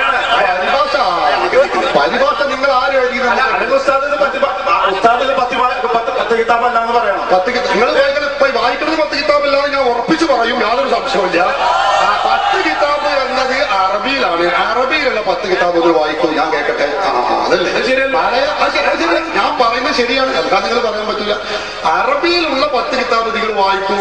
നിങ്ങൾ ആരും എഴുതിയത്? ഉസ്താദിന് 10 കിതാബ് അല്ലാന്ന് പറയണം. നിങ്ങൾ വായിക്കുന്നത് 10 കിതാബല്ലാതെ ഞാൻ ഉറപ്പിച്ചു പറയും, യാതൊരു സംശയമില്ല. 10 കിതാബ് എന്നത് അറബിയിലാണ്. അറബിയിലുള്ള 10 കിതാബുകൾ വായിക്കും. ഞാൻ കേൾക്കട്ടെ. അതല്ലേ ഞാൻ പറയുന്നത് ശരിയാണ്. അതാ നിങ്ങൾ പറയാൻ പറ്റില്ല. അറബിയിലുള്ള 10 കിതാബ് നിങ്ങൾ വായിക്കും.